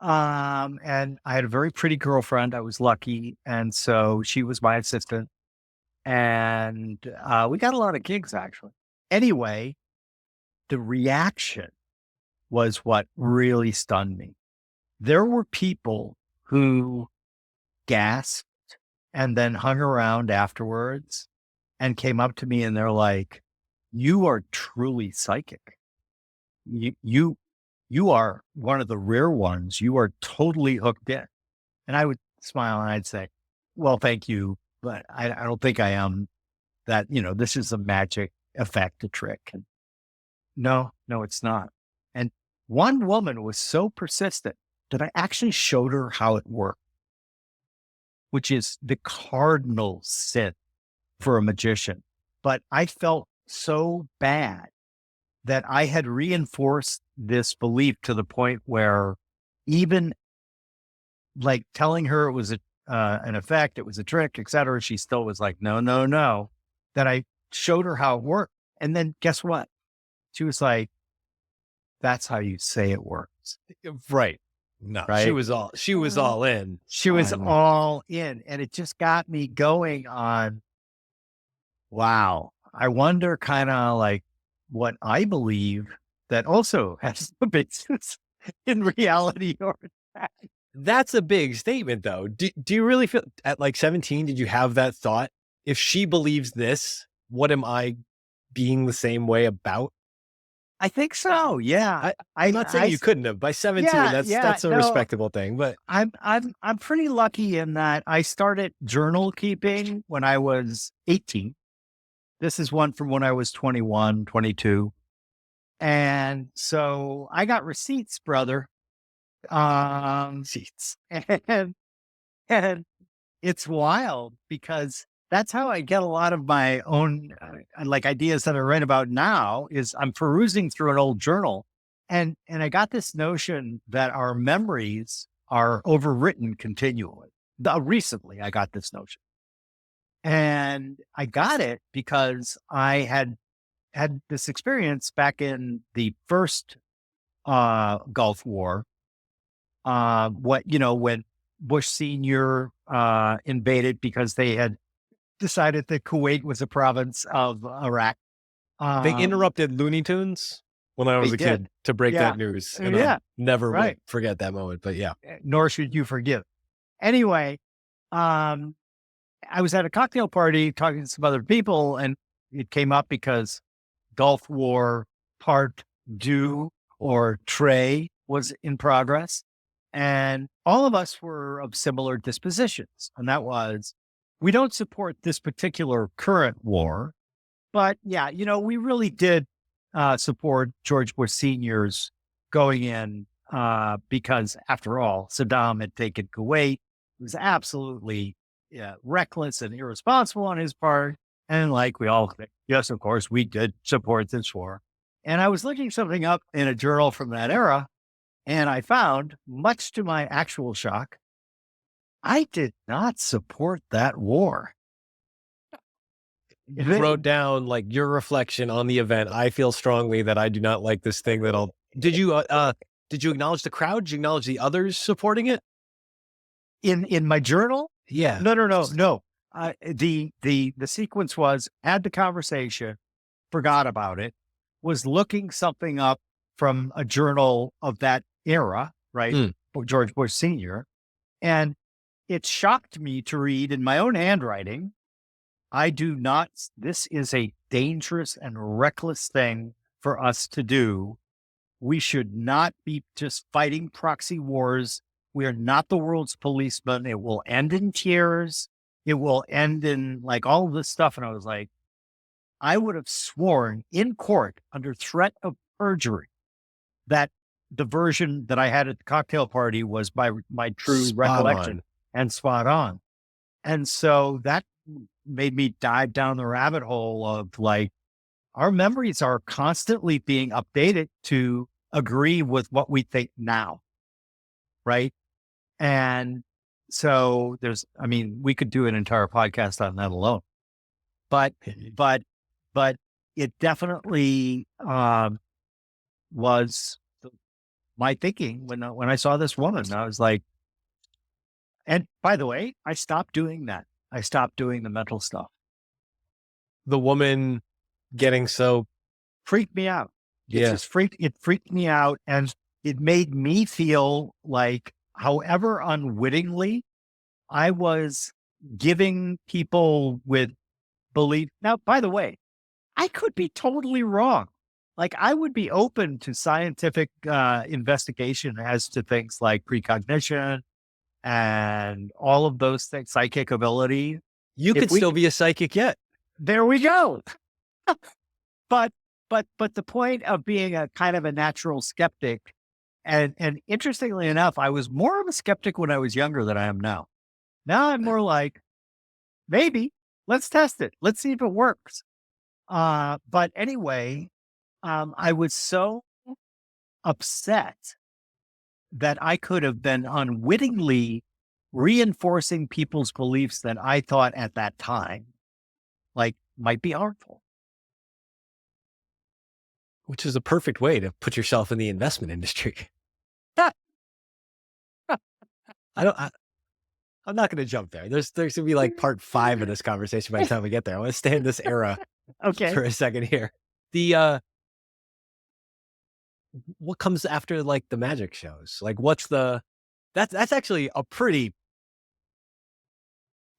And I had a very pretty girlfriend. I was lucky. And so she was my assistant. And we got a lot of gigs, actually. Anyway, the reaction was what really stunned me. There were people who gasped and then hung around afterwards and came up to me and they're like, you are truly psychic. You are one of the rare ones. You are totally hooked in. And I would smile and I'd say, well, thank you, but I don't think I am that, this is a magic effect, a trick. And no, it's not. And one woman was so persistent that I actually showed her how it worked, which is the cardinal sin for a magician. But I felt so bad that I had reinforced this belief to the point where even like telling her it was an effect, it was a trick, et cetera, she still was like, no, that I showed her how it worked. And then guess what? She was like, that's how you say it works. Right. No, right? She was all in. She was all in. And it just got me going on, wow, I wonder kind of like what I believe that also has a basis in reality or fact. That's a big statement, though. Do you really feel at like 17, did you have that thought? If she believes this, what am I being the same way about? I think so. Yeah. I'm not saying you couldn't have by 17. That's a respectable thing, but I'm pretty lucky in that I started journal keeping when I was 18. This is one from when I was 21, 22. And so I got receipts, brother. Seats. And, and it's wild because that's how I get a lot of my own like ideas that I write about now is I'm perusing through an old journal and I got this notion that our memories are overwritten continually. Recently I got this notion and I got it because I had this experience back in the first Gulf War. When Bush Sr. Invaded because they had decided that Kuwait was a province of Iraq. They interrupted Looney Tunes when I was They a kid did. to break Yeah. that news. And Yeah. I'll never will Right. forget that moment. But yeah. Nor should you forgive. Anyway, I was at a cocktail party talking to some other people, and it came up because Gulf War Part 2 or Trey was in progress. And all of us were of similar dispositions. And that was, we don't support this particular current war, but yeah, we really did support George Bush Sr.'s going in because after all, Saddam had taken Kuwait. It was absolutely reckless and irresponsible on his part. And like we all think, yes, of course, we did support this war. And I was looking something up in a journal from that era. And I found, much to my actual shock, I did not support that war. You wrote down like your reflection on the event. I feel strongly that I do not like this thing that I'll. Did you acknowledge the crowd? Did you acknowledge the others supporting it? In my journal? Yeah. No. The sequence was had the conversation, forgot about it, was looking something up from a journal of that era, right? George Bush Sr. And it shocked me to read in my own handwriting, this is a dangerous and reckless thing for us to do. We should not be just fighting proxy wars. We are not the world's policemen. It will end in tears. It will end in like all of this stuff. And I was like, I would have sworn in court under threat of perjury that the version that I had at the cocktail party was my true recollection and spot on. And so that made me dive down the rabbit hole of like, our memories are constantly being updated to agree with what we think now. Right. And so we could do an entire podcast on that alone, but it definitely, was my thinking when I saw this woman. I was like, and by the way, I stopped doing that. I stopped doing the mental stuff. The woman getting so freaked me out. Yeah. It freaked me out. And it made me feel like, however unwittingly, I was giving people with belief. Now, by the way, I could be totally wrong. Like I would be open to scientific investigation as to things like precognition and all of those things, psychic ability. You could still be a psychic yet. There we go. But the point of being a kind of a natural skeptic, and interestingly enough, I was more of a skeptic when I was younger than I am now. Now I'm more like, maybe let's test it. Let's see if it works. But anyway, I was so upset that I could have been unwittingly reinforcing people's beliefs that I thought at that time, like, might be harmful. Which is a perfect way to put yourself in the investment industry. I'm not going to jump there. There's going to be like part 5 of this conversation by the time we get there. I want to stay in this era for a second here. What comes after like the magic shows? Like that's actually a pretty,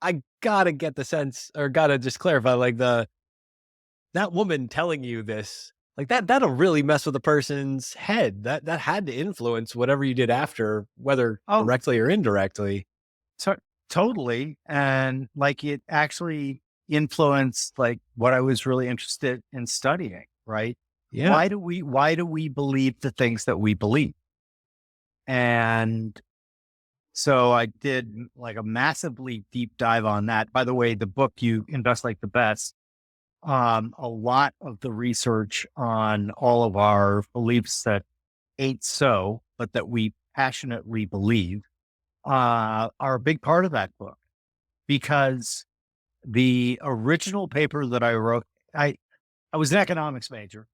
I gotta get the sense, or gotta just clarify, like that woman telling you this, like that'll really mess with a person's head. That had to influence whatever you did after, whether directly or indirectly. Totally. And like it actually influenced like what I was really interested in studying. Right. Yeah. Why do we believe the things that we believe? And so I did like a massively deep dive on that. By the way, the book, You Invest Like the Best, a lot of the research on all of our beliefs that ain't so, but that we passionately believe, are a big part of that book, because the original paper that I wrote, I was an economics major.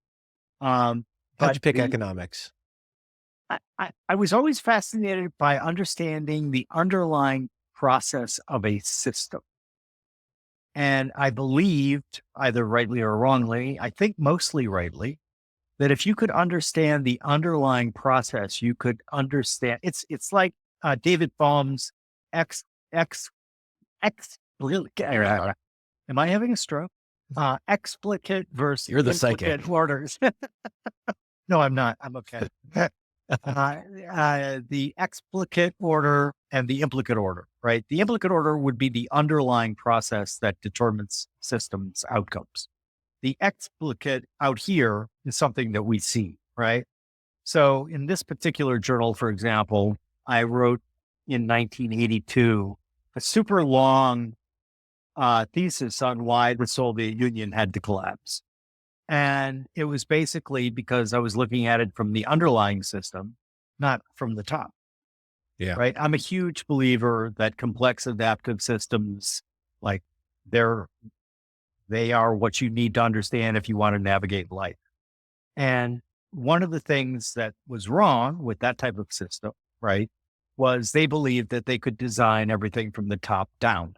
How'd But you pick economics? I was always fascinated by understanding the underlying process of a system. And I believed, either rightly or wrongly, I think mostly rightly, that if you could understand the underlying process, you could understand. It's like David Bohm's X X X. Am I having a stroke? Explicate versus You're the implicate psychic. orders. No, I'm not. I'm okay. The explicate order and the implicate order, right? The implicate order would be the underlying process that determines systems outcomes. The explicate out here is something that we see, right? So in this particular journal, for example, I wrote in 1982 a super long thesis on why the Soviet Union had to collapse. And it was basically because I was looking at it from the underlying system, not from the top. Yeah. Right. I'm a huge believer that complex adaptive systems, like they are what you need to understand if you want to navigate life. And one of the things that was wrong with that type of system, right, was they believed that they could design everything from the top down,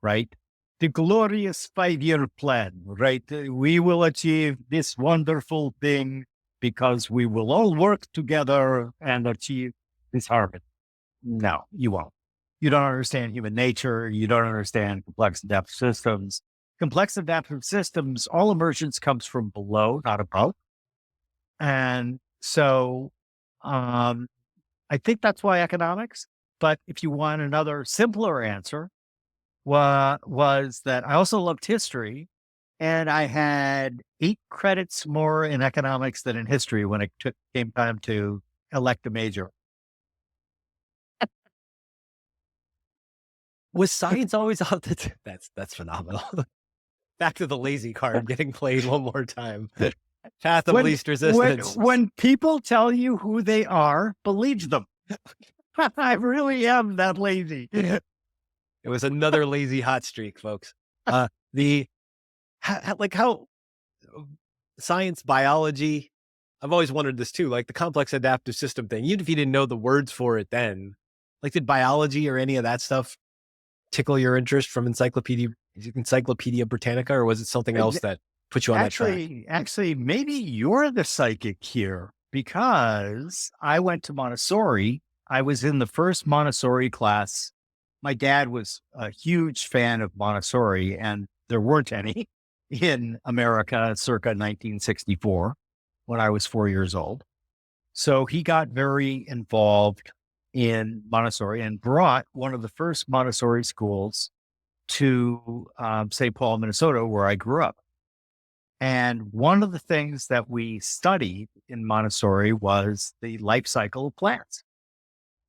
right? The glorious 5-year plan, right? We will achieve this wonderful thing because we will all work together and achieve this harmony. No, you won't. You don't understand human nature. You don't understand complex adaptive systems. Complex adaptive systems, all emergence comes from below, not above. And so I think that's why economics. But if you want another simpler answer, was that I also loved history, and I had 8 credits more in economics than in history when it came time to elect a major. Was science always on the that's phenomenal. Back to the lazy card getting played one more time. Path of least resistance. When people tell you who they are, believe them. I really am that lazy. It was another lazy hot streak, folks. How science, biology, I've always wondered this too, like the complex adaptive system thing, even if you didn't know the words for it then, like did biology or any of that stuff tickle your interest from Encyclopedia Britannica, or was it something else that put you on that track? Actually, maybe you're the psychic here, because I went to Montessori. I was in the first Montessori class. My dad was a huge fan of Montessori, and there weren't any in America circa 1964 when I was 4 years old. So he got very involved in Montessori and brought one of the first Montessori schools to St. Paul, Minnesota, where I grew up. And one of the things that we studied in Montessori was the life cycle of plants.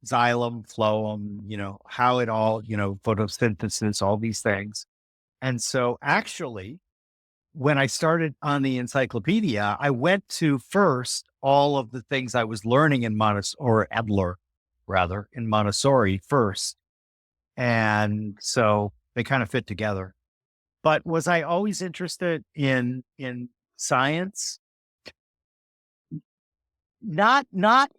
Xylem, phloem, how it all, photosynthesis, all these things. And so actually, when I started on the encyclopedia, I went to first all of the things I was learning in Montessori, or Edler, rather, in Montessori first. And so they kind of fit together. But was I always interested in science? Not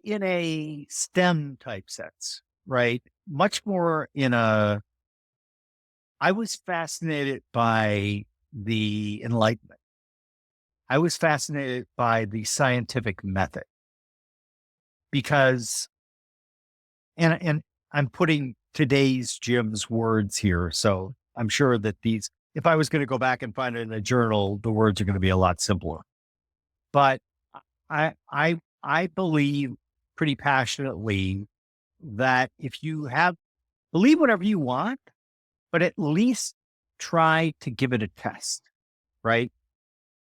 in a STEM type sense, right? Much more I was fascinated by the Enlightenment. I was fascinated by the scientific method, because, and I'm putting today's Jim's words here. So I'm sure that if I was going to go back and find it in a journal, the words are going to be a lot simpler. But I believe pretty passionately that if you believe whatever you want, but at least try to give it a test, right?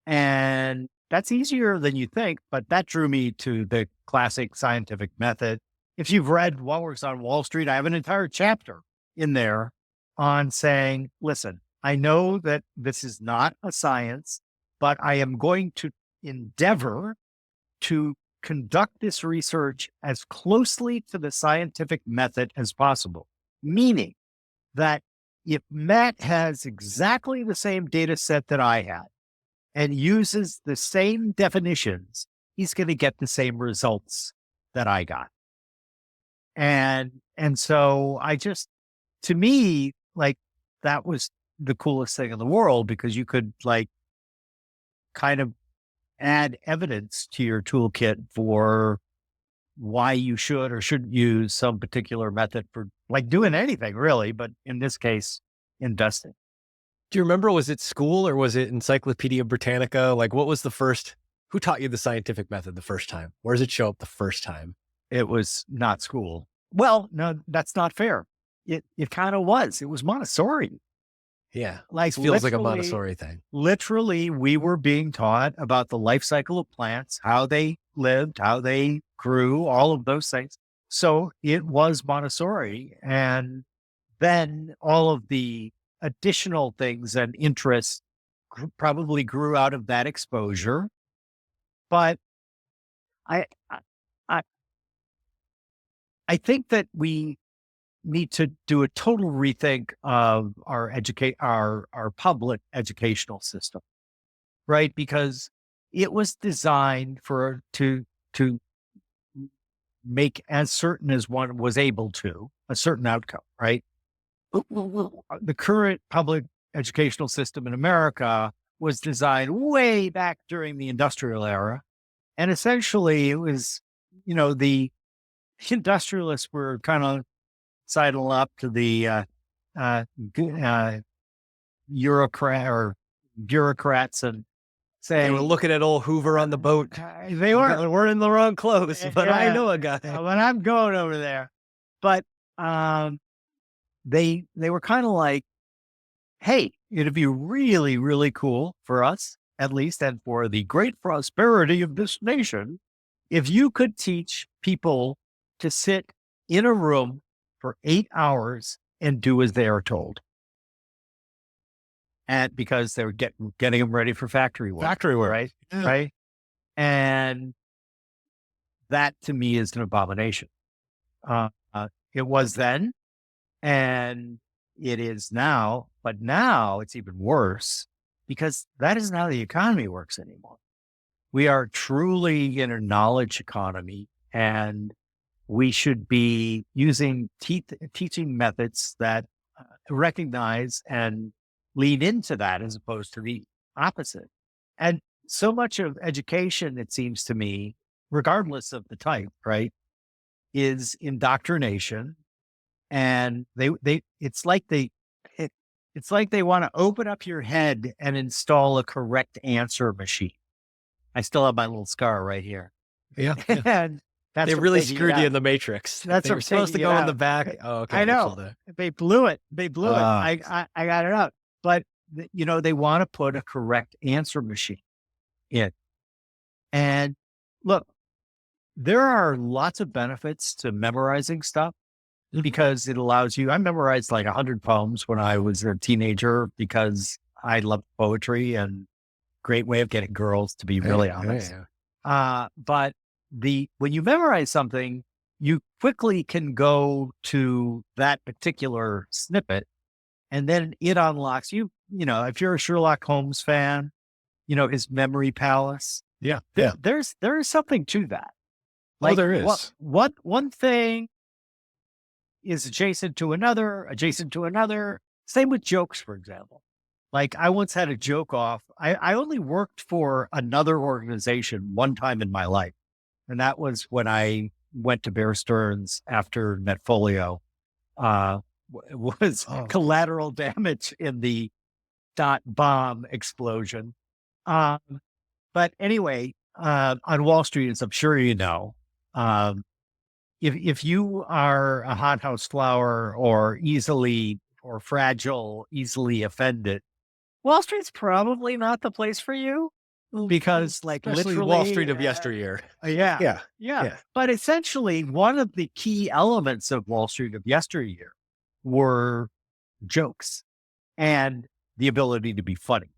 And that's easier than you think, but that drew me to the classic scientific method. If you've read What Works on Wall Street, I have an entire chapter in there on saying, listen, I know that this is not a science, but I am going to endeavor to conduct this research as closely to the scientific method as possible. Meaning that if Matt has exactly the same data set that I had and uses the same definitions, he's going to get the same results that I got. And so to me, like, that was the coolest thing in the world, because you could like kind of add evidence to your toolkit for why you should or shouldn't use some particular method for like doing anything really, but in this case, investing. Do you remember, was it school or was it Encyclopedia Britannica? Like, what was who taught you the scientific method the first time? Where does it show up the first time? It was not school. Well, no, that's not fair. It kind of was. It was Montessori. Yeah. Like, this feels like a Montessori thing. Literally, we were being taught about the life cycle of plants, how they lived, how they grew, all of those things. So it was Montessori. And then all of the additional things and interests probably grew out of that exposure. But I think that we need to do a total rethink of our public educational system, right? Because it was designed to make as certain as one was able to a certain outcome, right? The current public educational system in America was designed way back during the industrial era. And essentially it was, the industrialists were kind of sidling up to the bureaucrats and saying, they were looking at old Hoover on the boat. They we're in the wrong clothes, but I know a guy. But I'm going over there. But they were kind of like, hey, it'd be really, really cool for us, at least, and for the great prosperity of this nation, if you could teach people to sit in a room for 8 hours and do as they are told. And because they were getting them ready for factory work. Right? Yeah. Right. And that to me is an abomination. It was then, and it is now, but now it's even worse because that isn't how the economy works anymore. We are truly in a knowledge economy, and we should be using teaching methods that recognize and lean into that as opposed to the opposite. And so much of education, it seems to me, regardless of the type, right, is indoctrination. And it's like they want to open up your head and install a correct answer machine. I still have my little scar right here. Yeah. And they really screwed you in the Matrix. That's they were supposed to go in the back. Oh, okay. I know. They blew it. They blew it. I got it out. But, they want to put a correct answer machine in. And look, there are lots of benefits to memorizing stuff because it allows you. I memorized like 100 poems when I was a teenager because I loved poetry, and great way of getting girls, to be really honest. But when you memorize something, you quickly can go to that particular snippet, and then it unlocks you. If you're a Sherlock Holmes fan, his memory palace. Yeah. There is something to that. Like, there is. What one thing is adjacent to another. Same with jokes, for example. Like, I once had a joke off. I only worked for another organization one time in my life. And that was when I went to Bear Stearns after Netfolio was collateral damage in the dot bomb explosion. But anyway, on Wall Street, as I'm sure you know, if you are a hothouse flower or fragile, easily offended, Wall Street's probably not the place for you. because like Especially literally Wall Street of yesteryear. Yeah. Yeah. Yeah. Yeah. But essentially, one of the key elements of Wall Street of yesteryear were jokes and the ability to be funny.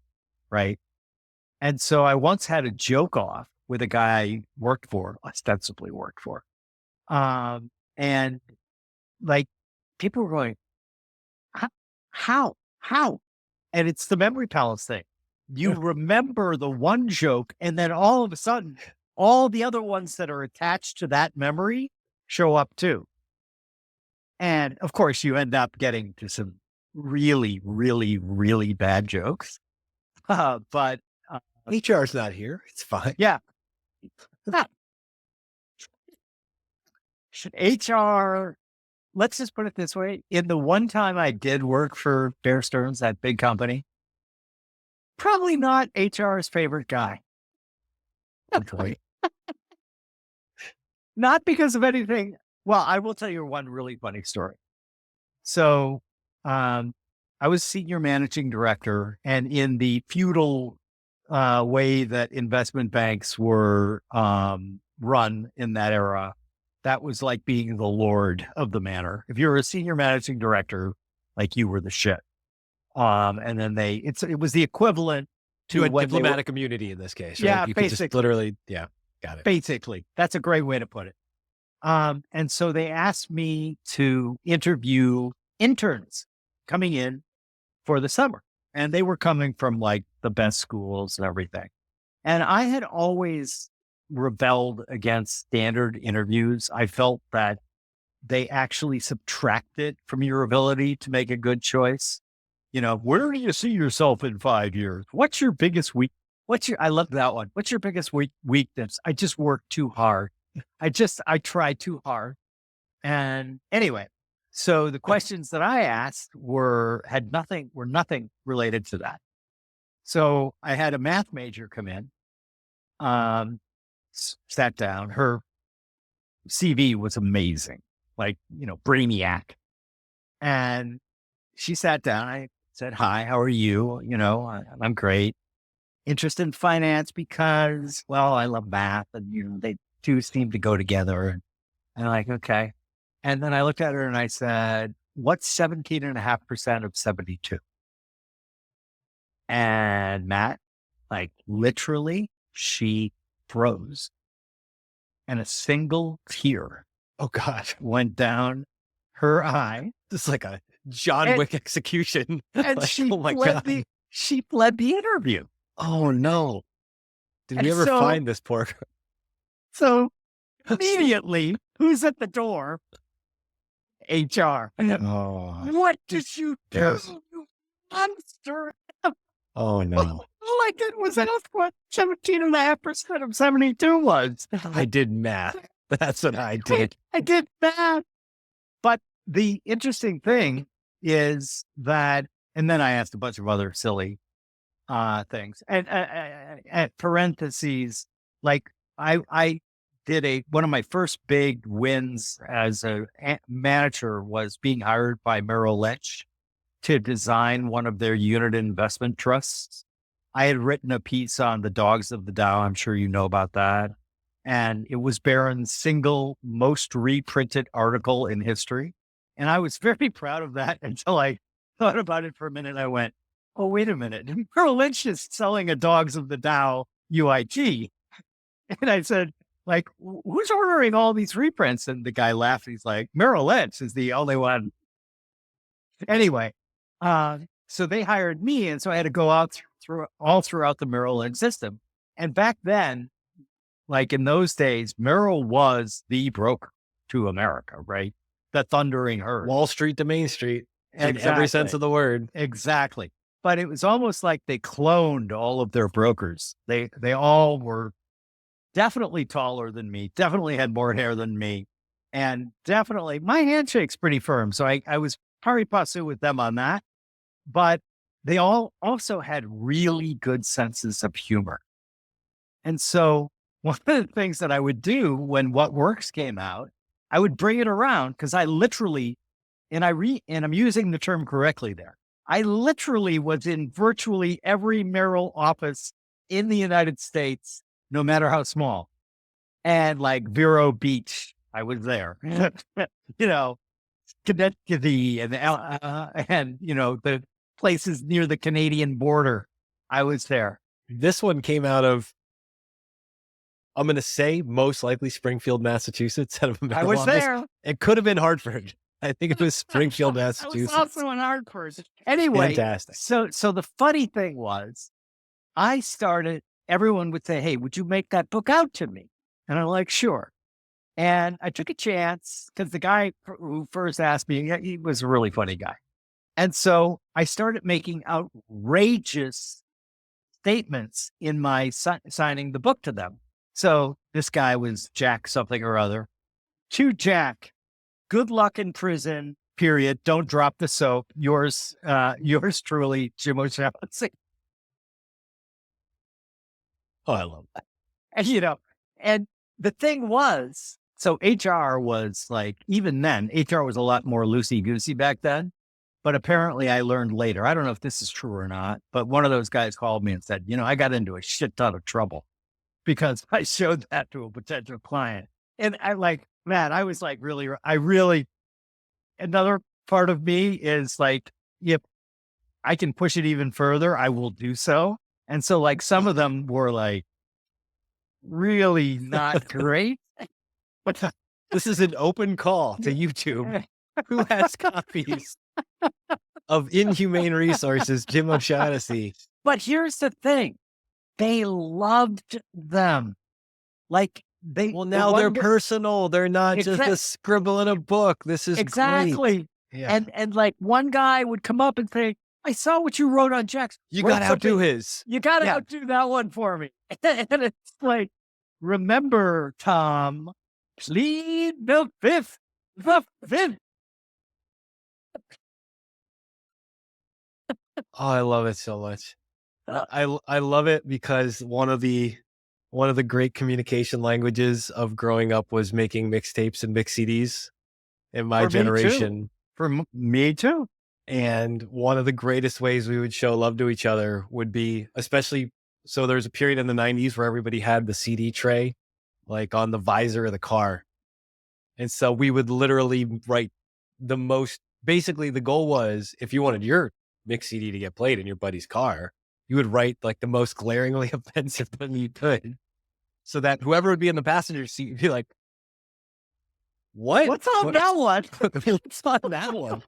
Right. And so I once had a joke off with a guy I ostensibly worked for. And like people were going, how? And it's the memory palace thing. You remember the one joke, and then all of a sudden, all the other ones that are attached to that memory show up too. And of course, you end up getting to some really, really, really bad jokes. But HR's not here. It's fine. yeah, HR, let's just put it this way. In the one time I did work for Bear Stearns, that big company, probably not HR's favorite guy. Okay. Not because of anything. Well, I will tell you one really funny story. So I was senior managing director, and in the feudal way that investment banks were run in that era, that was like being the lord of the manor. If you were a senior managing director, like you were the shit. And then it was the equivalent to To a when diplomatic immunity in this case. Right? Yeah, You could just basically. literally, yeah, got it. Basically, that's a great way to put it. And so they asked me to interview interns coming in for the summer, and they were coming from like the best schools and everything. And I had always rebelled against standard interviews. I felt that they actually subtracted from your ability to make a good choice. You know, where do you see yourself in 5 years? What's your biggest I love that one. What's your biggest weakness? I just work too hard. I try too hard. And anyway, so the questions that I asked were nothing related to that. So I had a math major come in, sat down. Her CV was amazing, like, brainiac. And she sat down. I said, "Hi, how are you? I'm great. Interested in finance because, well, I love math, and they two seem to go together." And I'm like, okay. And then I looked at her and I said, "What's 17.5% of 72?" And Matt, like literally, she froze, and a single tear, Oh God. went down her eye. This is like a John Wick execution. And Like, she oh my fled God. she fled the interview. Oh no. Did we And ever so- find this poor girl? So immediately, who's at the door? HR. Oh. What did you do, Yes. you monster? Oh no. Like it was asked what 17.5% of 72 was. I did math. That's what I did. I did that. But the interesting thing is that, and then I asked a bunch of other silly things. And at parentheses, like I did one of my first big wins as a manager was being hired by Merrill Lynch to design one of their unit investment trusts. I had written a piece on the dogs of the Dow. I'm sure you know about that. And it was Barron's single most reprinted article in history. And I was very proud of that until I thought about it for a minute. I went, oh, wait a minute. Merrill Lynch is selling a dogs of the Dow UIG. And I said, like, who's ordering all these reprints? And the guy laughed. He's like, Merrill Lynch is the only one. Anyway, so they hired me. And so I had to go out throughout the Merrill Lynch system. And back then, like in those days, Merrill was the broker to America, right? The thundering herd. Wall Street to Main Street in every sense of the word. Exactly. But it was almost like they cloned all of their brokers. They all were definitely taller than me, definitely had more hair than me, and definitely my handshake's pretty firm. So I was pari passu with them on that. But they all also had really good senses of humor. And so one of the things that I would do when What Works came out, I would bring it around because I literally, and I'm using the term correctly there, I literally was in virtually every Merrill office in the United States, no matter how small. And like Vero Beach, I was there. You know, Schenectady and you know, the places near the Canadian border. I was there. This one came out of, I'm going to say, most likely Springfield, Massachusetts. I was there. It could have been Hartford. I think it was Springfield, Massachusetts. I was also in Hartford. Anyway, fantastic. So the funny thing was, everyone would say, "Hey, would you make that book out to me?" And I'm like, "Sure." And I took a chance because the guy who first asked me, he was a really funny guy. And so I started making outrageous statements in my signing the book to them. So this guy was Jack something or other. To Jack, good luck in prison, period. Don't drop the soap. Yours truly, Jim O'Shaughnessy. Oh, I love that. And, you know, and the thing was, so HR was like, even then, HR was a lot more loosey-goosey back then. But apparently I learned later, I don't know if this is true or not, but one of those guys called me and said, you know, I got into a shit ton of trouble because I showed that to a potential client. And I like, man, I was like, another part of me is like, if I can push it even further, I will do so. And so like some of them were like really not great. But this is an open call to YouTube. Who has copies of Inhumane Resources, Jim O'Shaughnessy? But here's the thing. They loved them. Like now they're personal. They're not just a scribble in a book. This is exactly. Great. Yeah. And like one guy would come up and say, I saw what you wrote on Jack's. You got to outdo his. You got to outdo that one for me. And it's like, remember, Tom, plead the fifth. The fifth. Oh, I love it so much. I love it because one of the great communication languages of growing up was making mixtapes and mix CDs in my generation. For me too. And one of the greatest ways we would show love to each other would be, especially, so there's a period in the 90s where everybody had the CD tray, like on the visor of the car. And so we would literally write basically the goal was, if you wanted your mix CD to get played in your buddy's car, you would write like the most glaringly offensive thing you could, so that whoever would be in the passenger seat would be like, What's on that one? What's on that one?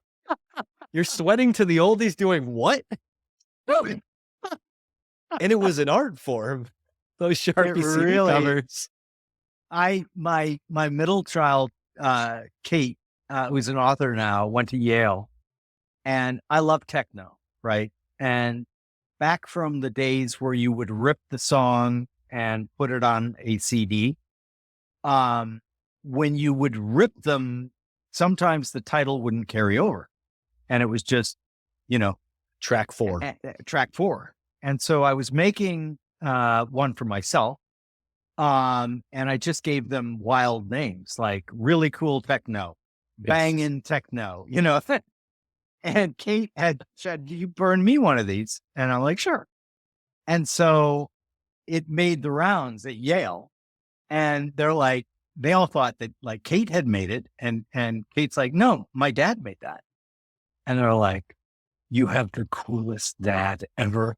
You're sweating to the oldies doing what? And it was an art form. Those Sharpie CD covers. My middle child, Kate, who's an author now, went to Yale, and I love techno, right? And back from the days where you would rip the song and put it on a CD, when you would rip them, sometimes the title wouldn't carry over. And it was just, track 4. Track 4. And so I was making one for myself. And I just gave them wild names, like really cool techno, banging techno, And Kate had said, you burn me one of these. And I'm like, sure. And so it made the rounds at Yale. And they're like, they all thought that like Kate had made it. And Kate's like, no, my dad made that. And they're like, you have the coolest dad ever.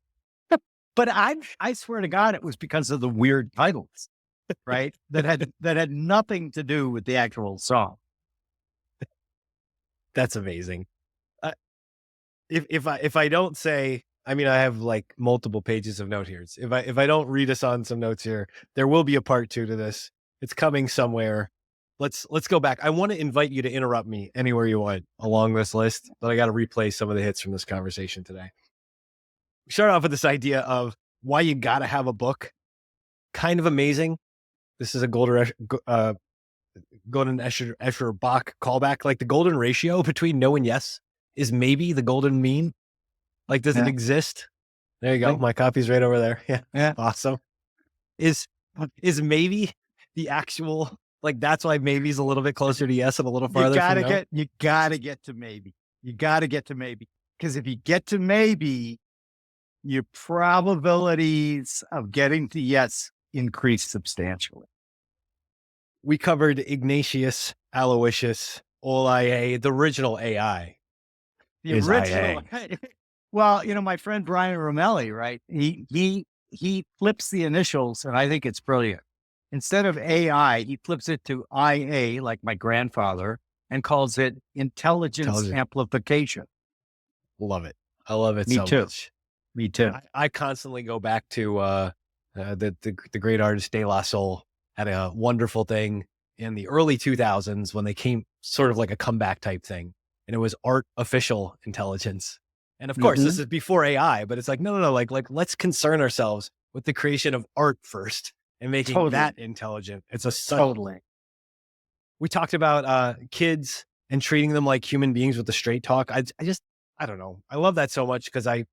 But I swear to God, it was because of the weird titles, right? that had nothing to do with the actual song. That's amazing. If I don't say, I mean, I have like multiple pages of note here. If I don't read us on some notes here, there will be a part 2 to this. It's coming somewhere. Let's go back. I want to invite you to interrupt me anywhere you want along this list, but I got to replay some of the hits from this conversation today. We start off with this idea of why you got to have a book. Kind of amazing. This is a Golden Escher Bach callback. Like the golden ratio between no and yes is maybe the golden mean. Like, does it exist? There you go. My copy's right over there. Yeah. Awesome. Is maybe the actual, like, that's why maybe's a little bit closer to yes and a little farther from no? You gotta get to maybe. You gotta get to maybe. Because if you get to maybe, your probabilities of getting to yes increase substantially. We covered Ignatius, Aloysius, Olaye, the original AI. The Is original. IA. Well, my friend Brian Romelli, right? He flips the initials, and I think it's brilliant. Instead of AI, he flips it to IA, like my grandfather, and calls it intelligence amplification. Love it. I love it Me so too. much. Me too. I constantly go back to the great artist De La Soul had a wonderful thing in the early 2000s when they came sort of like a comeback type thing, and it was artificial intelligence. And of course, this is before AI, but it's like, no, like let's concern ourselves with the creation of art first and making that intelligent. It's a Totally. We talked about kids and treating them like human beings with the straight talk. I don't know. I love that so much because I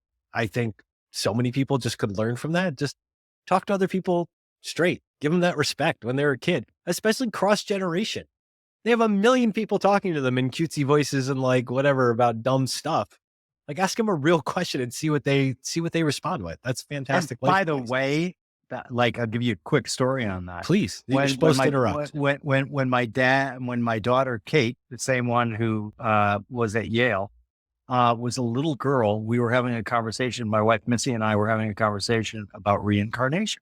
think so many people just could learn from that. Just talk to other people straight. Give them that respect when they're a kid, especially cross-generation. They have a million people talking to them in cutesy voices and like whatever about dumb stuff. Like ask them a real question and see what they respond with. That's fantastic. By the way, I'll give you a quick story on that. Please. You're supposed to interrupt. When my daughter Kate, the same one who was at Yale, was a little girl, we were having a conversation. My wife Missy and I were having a conversation about reincarnation.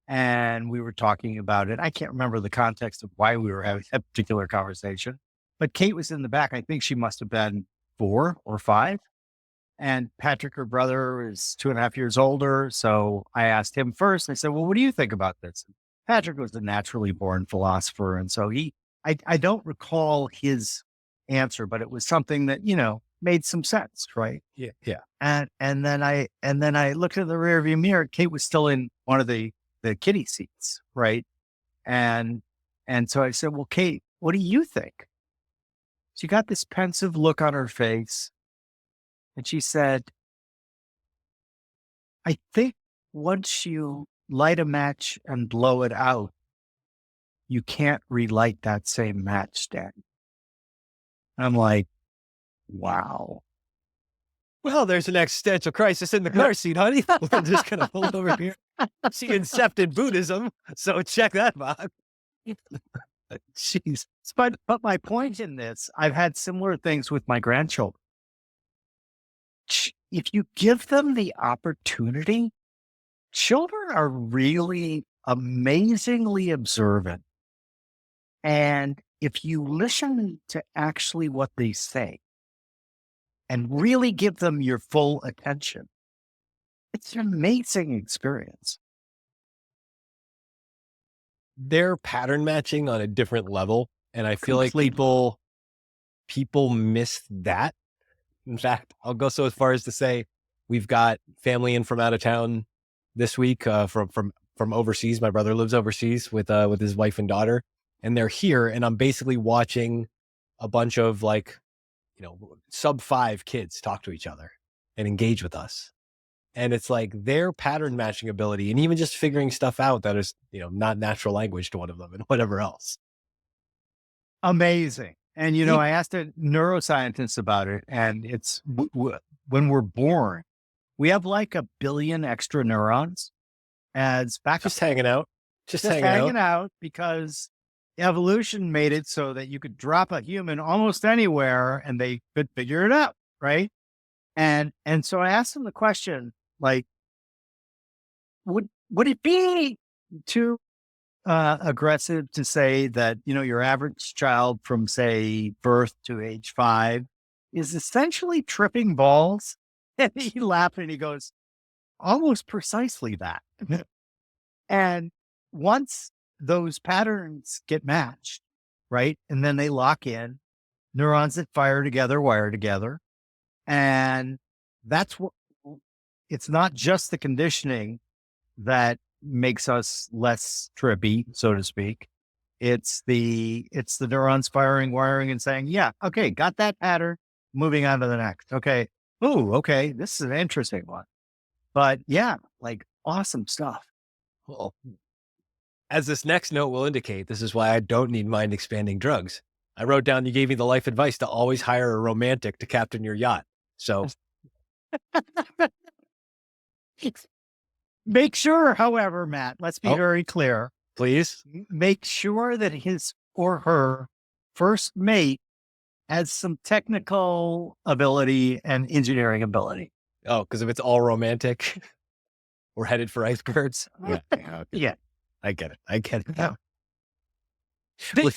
And we were talking about it. I can't remember the context of why we were having that particular conversation, but Kate was in the back. I think she must have been 4 or 5. And Patrick, her brother, is 2.5 years older. So I asked him first. I said, well, what do you think about this? Patrick was a naturally born philosopher. And so I don't recall his answer, but it was something that, made some sense. Right. Yeah. And then I looked in the rearview mirror. Kate was still in one of the kiddie seats. Right. And so I said, well, Kate, what do you think? She got this pensive look on her face. And she said, I think once you light a match and blow it out, you can't relight that same match, Dad. I'm like, wow. Well, there's an existential crisis in the car seat, honey. We're just going to pull it over here. She incepted Buddhism, so check that box. Jeez. But my point in this, I've had similar things with my grandchildren. If you give them the opportunity, children are really amazingly observant. And if you listen to actually what they say and really give them your full attention, it's an amazing experience. They're pattern matching on a different level. And I feel like people miss that. In fact, I'll go so far as to say we've got family in from out of town this week from overseas. My brother lives overseas with his wife and daughter, and they're here. And I'm basically watching a bunch of sub 5 kids talk to each other and engage with us. And it's like their pattern matching ability and even just figuring stuff out that is, not natural language to one of them and whatever else. Amazing. And, I asked a neuroscientist about it, and it's when we're born, we have like 1 billion extra neurons as backup. Just hanging out. Just hanging out because evolution made it so that you could drop a human almost anywhere and they could figure it out. Right. And so I asked him the question, like, would it be too aggressive to say that, your average child from, say, birth to age 5 is essentially tripping balls? And he laughed and he goes, almost precisely that. And once those patterns get matched, right, and then they lock in, neurons that fire together, wire together. And that's what, it's not just the conditioning that makes us less trippy, so to speak. It's the neurons firing, wiring, and saying, yeah, okay, got that pattern, moving on to the next. Okay. Oh, okay. This is an interesting one. But yeah, like awesome stuff. Well, as this next note will indicate, this is why I don't need mind expanding drugs. I wrote down, you gave me the life advice to always hire a romantic to captain your yacht. So Make sure, however, Matt, let's be very clear. Please. Make sure that his or her first mate has some technical ability and engineering ability. Oh, because if it's all romantic, we're headed for icebergs. Yeah. Okay. Yeah. I get it. Yeah.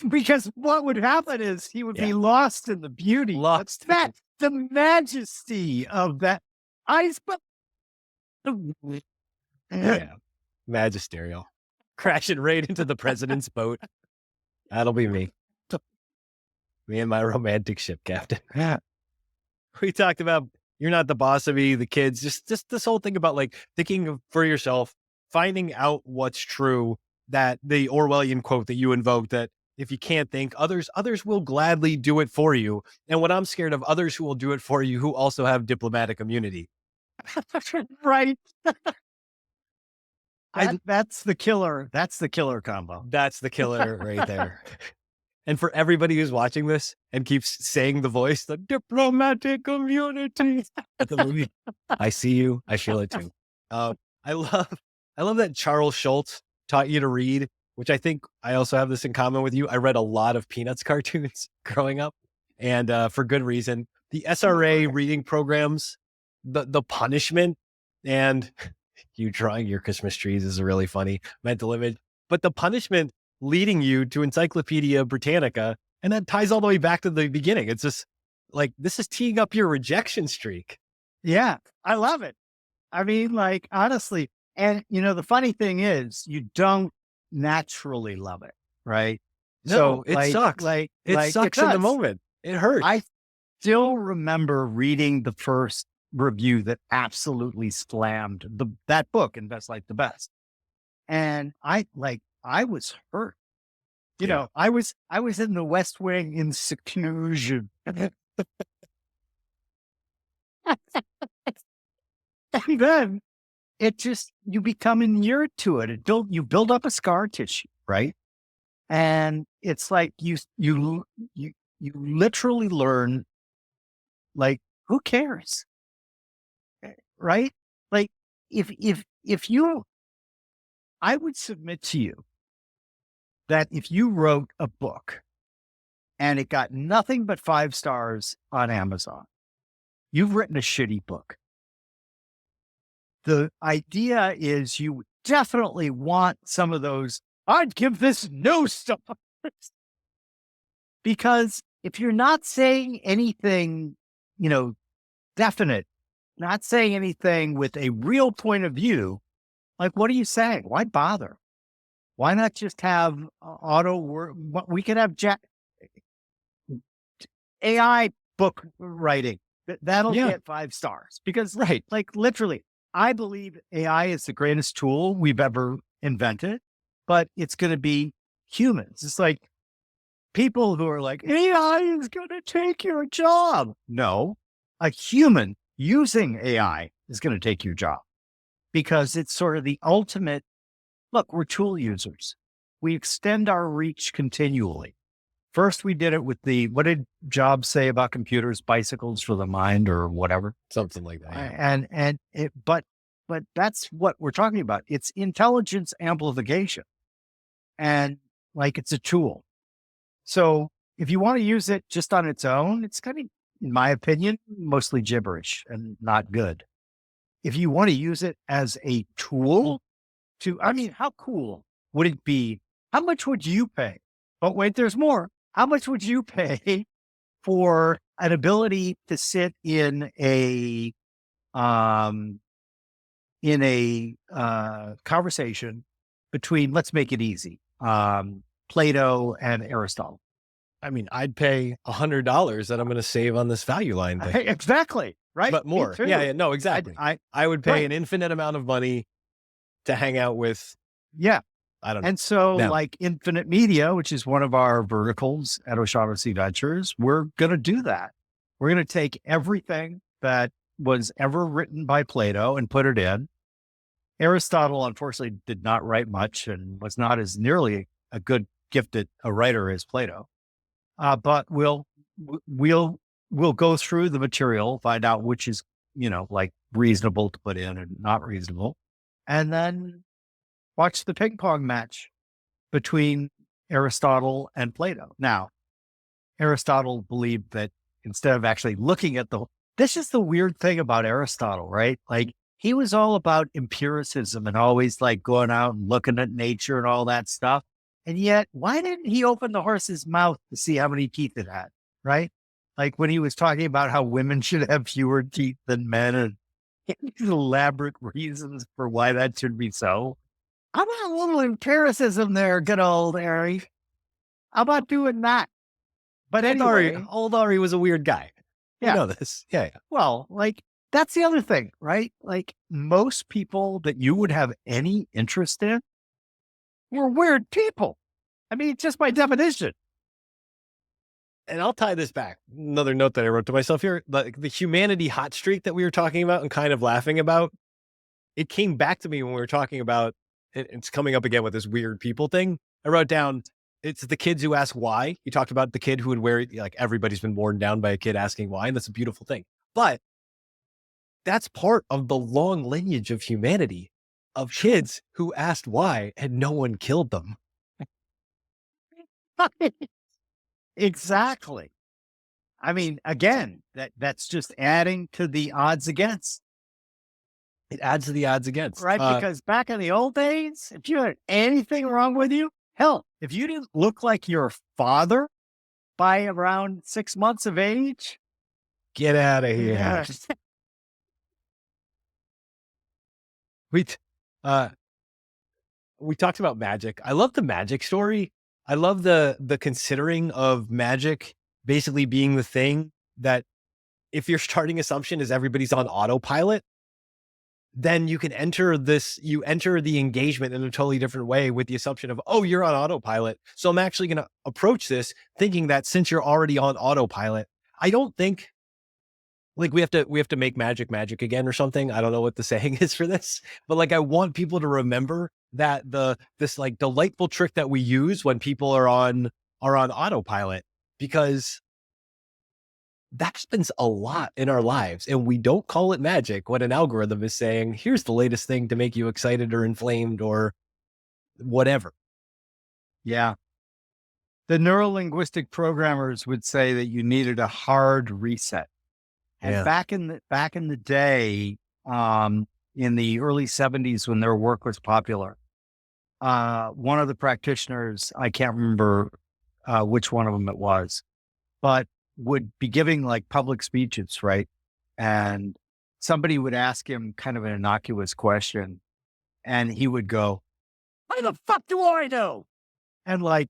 Because what would happen is he would be lost in the beauty. The majesty of that iceberg. Yeah. Magisterial. Crashing right into the president's boat. That'll be me. Me and my romantic ship captain. Yeah. We talked about you're not the boss of me, the kids, just this whole thing about like thinking for yourself, finding out what's true, that the Orwellian quote that you invoked, that if you can't think, others will gladly do it for you. And what I'm scared of, others who will do it for you who also have diplomatic immunity. Right. That's the killer. That's the killer combo. That's the killer right there. And for everybody who's watching this and keeps saying the voice, the diplomatic community at the movie, I see you. I feel it too. I love that Charles Schultz taught you to read, which I think I also have this in common with you. I read a lot of Peanuts cartoons growing up, and for good reason. The SRA reading programs, the punishment, and you drawing your Christmas trees is a really funny mental image, but the punishment leading you to Encyclopedia Britannica, and that ties all the way back to the beginning. It's just like, this is teeing up your rejection streak. Yeah, I love it. I mean, like, honestly, and the funny thing is, you don't naturally love it, right? No, it sucks. It sucks in the moment. It hurts. I still remember reading the first review that absolutely slammed that book, Invest Like the Best. And I was hurt. I was in the West Wing in seclusion. And then you become inured to it. You build up a scar tissue, right? And it's like you literally learn, like, who cares? Right? Like, I would submit to you that if you wrote a book and it got nothing but 5 stars on Amazon, you've written a shitty book. The idea is you definitely want some of those, I'd give this no stars. Because if you're not saying anything, definite, not saying anything with a real point of view, like, what are you saying? Why bother? Why not just have auto work? We could have AI book writing. That'll get 5 stars because, like, literally, I believe AI is the greatest tool we've ever invented, but it's going to be humans. It's like people who are like, AI is going to take your job. No, a human using AI is going to take your job. Because it's sort of the ultimate, look, we're tool users. We extend our reach continually. First, we did it with what did Jobs say about computers? Bicycles for the mind or whatever. Something like that. Yeah. But that's what we're talking about. It's intelligence amplification. And like, it's a tool. So if you want to use it just on its own, it's kind of, in my opinion, mostly gibberish and not good. If you want to use it as a tool how cool would it be? How much would you pay? Oh, wait, there's more. How much would you pay for an ability to sit in a conversation between, let's make it easy, Plato and Aristotle? I mean, I'd pay $100 that I'm going to save on this value line thing. Exactly. Right. But more. Yeah, no, exactly. I would pay an infinite amount of money to hang out with. Yeah. I don't know. And so like Infinite Media, which is one of our verticals at O'Shaughnessy Ventures, we're going to do that. We're going to take everything that was ever written by Plato and put it in. Aristotle, unfortunately, did not write much and was not as nearly a good gifted a writer as Plato. But we'll go through the material, find out which is like reasonable to put in and not reasonable. And then watch the ping pong match between Aristotle and Plato. Now, Aristotle believed that instead of actually looking at this is the weird thing about Aristotle, right? Like he was all about empiricism and always like going out and looking at nature and all that stuff. And yet, why didn't he open the horse's mouth to see how many teeth it had? Right? Like when he was talking about how women should have fewer teeth than men and elaborate reasons for why that should be so. How about a little empiricism there, good old Ari? How about doing that? But anyway, old Ari was a weird guy. Yeah. You know this. Yeah. Well, like that's the other thing, right? Like most people that you would have any interest in were weird people. I mean, just by definition. And I'll tie this back. Another note that I wrote to myself here, like the humanity hot streak that we were talking about and kind of laughing about, it came back to me when we were talking about it. It's coming up again with this weird people thing. I wrote down, it's the kids who ask why. You talked about the kid who would wear, like everybody's been worn down by a kid asking why. And that's a beautiful thing. But that's part of the long lineage of humanity of kids who asked why and no one killed them. Exactly. I mean, again, that's just adding to the odds against. It adds to the odds against. Right? Because back in the old days, if you had anything wrong with you, hell, if you didn't look like your father by around 6 months of age, get out of here. We talked about magic. I love the magic story. I love the considering of magic basically being the thing that if your starting assumption is everybody's on autopilot, then you can enter the engagement in a totally different way with the assumption of, oh, you're on autopilot. So I'm actually going to approach this thinking that since you're already on autopilot, I don't think like we have to make magic again or something. I don't know what the saying is for this, but like, I want people to remember that this like delightful trick that we use when people are on autopilot, because that happens a lot in our lives. And we don't call it magic when an algorithm is saying, here's the latest thing to make you excited or inflamed or whatever. Yeah. The neurolinguistic programmers would say that you needed a hard reset. And back in the day, in the early 70s when their work was popular, one of the practitioners, I can't remember which one of them it was, but would be giving like public speeches, right? And somebody would ask him kind of an innocuous question, and he would go, "Why the fuck do I know?" And like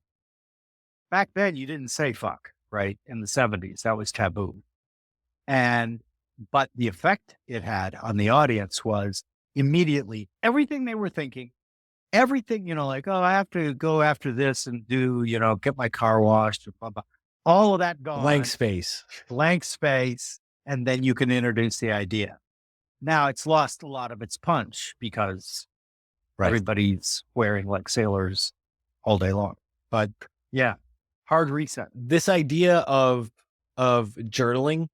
back then, you didn't say fuck, right? In the 70s, that was taboo. But the effect it had on the audience was immediately everything they were thinking, everything, like, oh, I have to go after this and do, get my car washed, blah, blah, all of that gone. Blank space. And then you can introduce the idea. Now it's lost a lot of its punch because everybody's wearing like sailors all day long. But yeah, hard reset. This idea of journaling,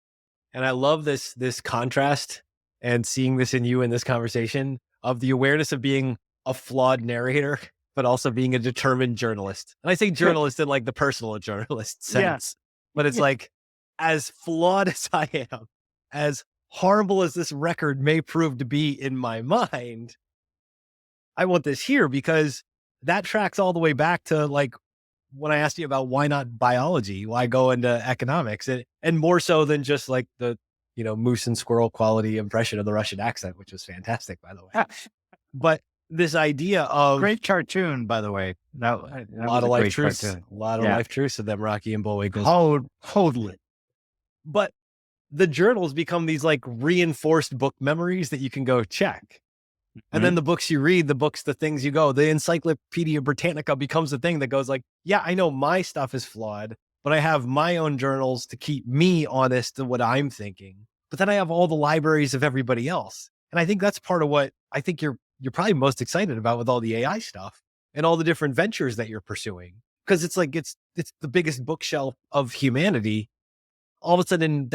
and I love this contrast and seeing this in you in this conversation of the awareness of being a flawed narrator, but also being a determined journalist. And I say journalist in like the personal journalist sense, but it's like, as flawed as I am, as horrible as this record may prove to be in my mind, I want this here because that tracks all the way back to like when I asked you about why not biology, why go into economics, and more so than just like the, moose and squirrel quality impression of the Russian accent, which was fantastic, by the way. But this idea of great cartoon, by the way, that a lot of life truths, life truths of them, Rocky and Bullwinkle. Oh, totally. But the journals become these like reinforced book memories that you can go check. And then the books you read, the things you go, the Encyclopedia Britannica becomes the thing that goes like, yeah, I know my stuff is flawed, but I have my own journals to keep me honest to what I'm thinking. But then I have all the libraries of everybody else. And I think that's part of what I think you're probably most excited about with all the AI stuff and all the different ventures that you're pursuing. Because it's like, it's the biggest bookshelf of humanity. All of a sudden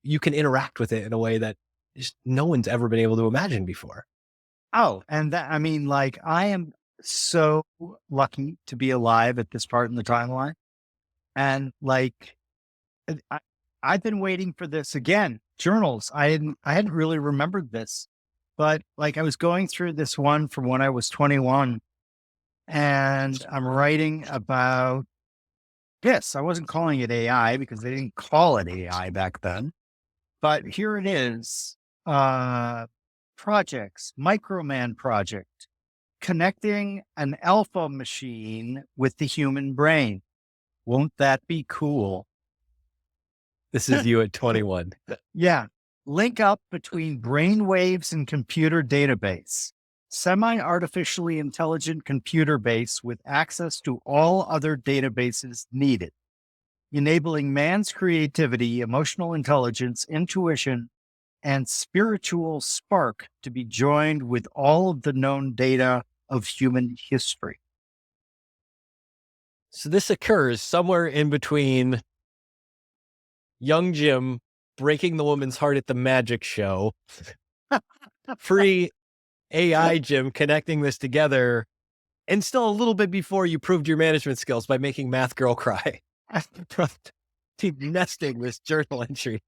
you can interact with it in a way that just no one's ever been able to imagine before. Oh, and that, I mean, like, I am so lucky to be alive at this part in the timeline. And like, I, I've been waiting for this again. Journals. I hadn't really remembered this, but like I was going through this one from when I was 21, and I'm writing about this. I wasn't calling it AI because they didn't call it AI back then, but here it is. Projects, Microman project, connecting an alpha machine with the human brain. Won't that be cool? This is you at 21. Yeah. Link up between brain waves and computer database. Semi-artificially intelligent computer base with access to all other databases needed, enabling man's creativity, emotional intelligence, intuition, and spiritual spark to be joined with all of the known data of human history. So this occurs somewhere in between young Jim breaking the woman's heart at the magic show, free AI Jim connecting this together, and still a little bit before you proved your management skills by making Math Girl cry. Keep nesting this journal entry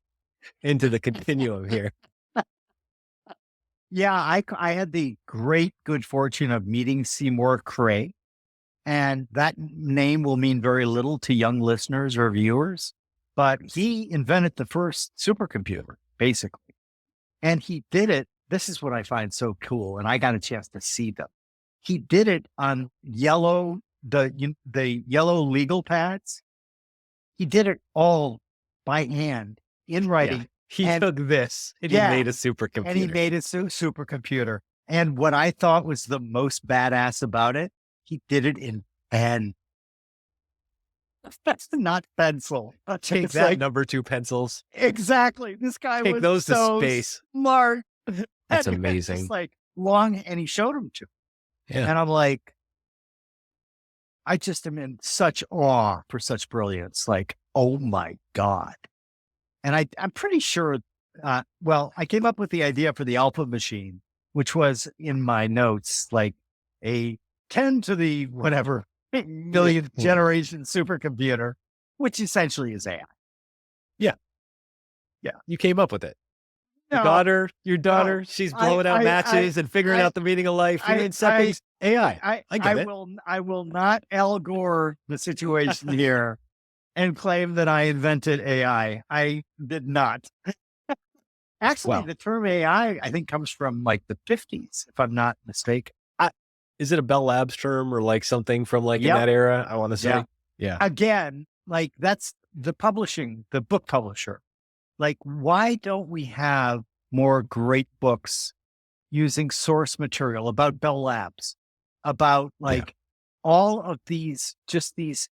into the continuum here. Yeah, I had the great good fortune of meeting Seymour Cray, and that name will mean very little to young listeners or viewers, but he invented the first supercomputer, basically. And he did it. This is what I find so cool, and I got a chance to see them. He did it on the yellow legal pads. He did it all by hand in writing. Yeah. He took this and he made a supercomputer. And he made a supercomputer. And what I thought was the most badass about it, he did it in pen. That's not pencil. Take It's that, like, number 2 pencils. exactly. This guy Take was those so to space. smart. That's And amazing. It's like long, and he showed him to. Yeah. And I'm like, I just am in such awe for such brilliance. Like, oh my God. And I'm pretty sure, I came up with the idea for the alpha machine, which was in my notes, like a 10 to the whatever million generation supercomputer, which essentially is AI. Yeah. You came up with it. Your daughter, she's blowing out matches and figuring out the meaning of life. You're incepting AI. I get it. I will not Al Gore the situation here and claim that I invented AI. I did not. Actually, the term AI, I think, comes from like the 50s, if I'm not mistaken. Is it a Bell Labs term or like something from like in that era? I want to say. Yeah. Again, like that's the book publisher. Like, why don't we have more great books using source material about Bell Labs, about like all of these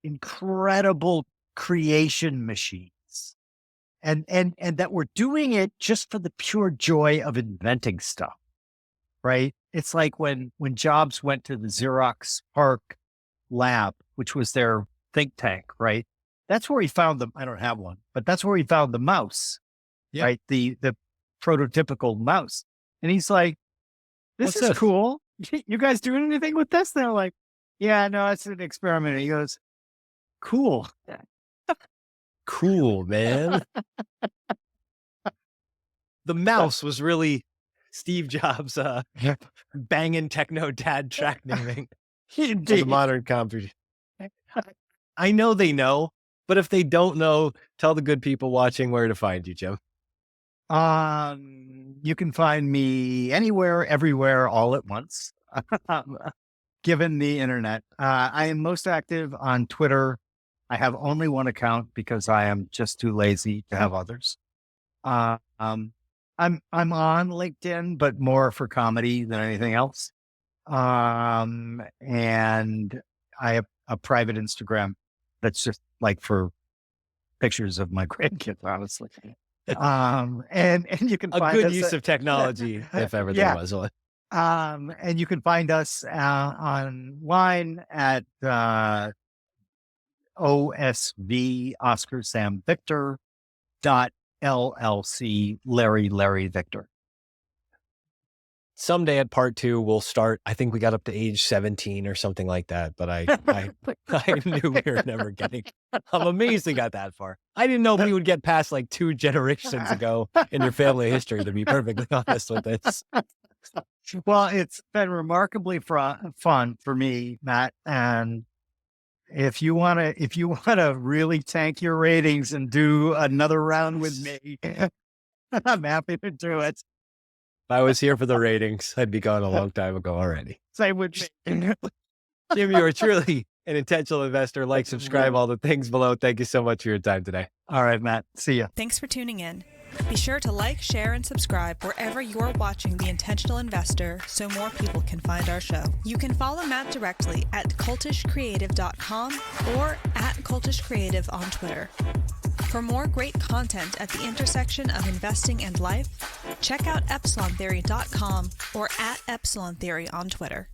incredible creation machines, and that we're doing it just for the pure joy of inventing stuff, right? It's like when Jobs went to the Xerox PARC lab, which was their think tank, right? That's where he found I don't have one, but that's where he found the mouse, right? The prototypical mouse. And he's like, this is cool. You guys doing anything with this? They're like, yeah, no, it's an experiment. He goes, cool. Cool, man. The mouse was really Steve Jobs' banging techno dad track naming. The modern computer. I know they know, but if they don't know, tell the good people watching where to find you, Jim. You can find me anywhere, everywhere, all at once, given the internet. I am most active on Twitter. I have only one account because I am just too lazy to have others. I'm on LinkedIn, but more for comedy than anything else. And I have a private Instagram that's just like for pictures of my grandkids, honestly. And you can find a good us use of technology, if ever there was one. And you can find us online at OSV Oscar Sam Victor .LLC Larry Victor. someday at part 2, we'll start. I think we got up to age 17 or something like that, but I knew we were never getting. I'm amazed we got that far. I didn't know we would get past like 2 generations ago in your family history, to be perfectly honest with this. Well, it's been remarkably fun for me, Matt. And if you want to really tank your ratings and do another round with me, I'm happy to do it. If I was here for the ratings, I'd be gone a long time ago already. Same with me. Jim, you are truly an intentional investor. Like, subscribe, all the things below. Thank you so much for your time today. All right, Matt. See ya. Thanks for tuning in. Be sure to like, share, and subscribe wherever you're watching The Intentional Investor so more people can find our show. You can follow Matt directly at cultishcreative.com or at cultishcreative on Twitter. For more great content at the intersection of investing and life, check out epsilontheory.com or at epsilontheory on Twitter.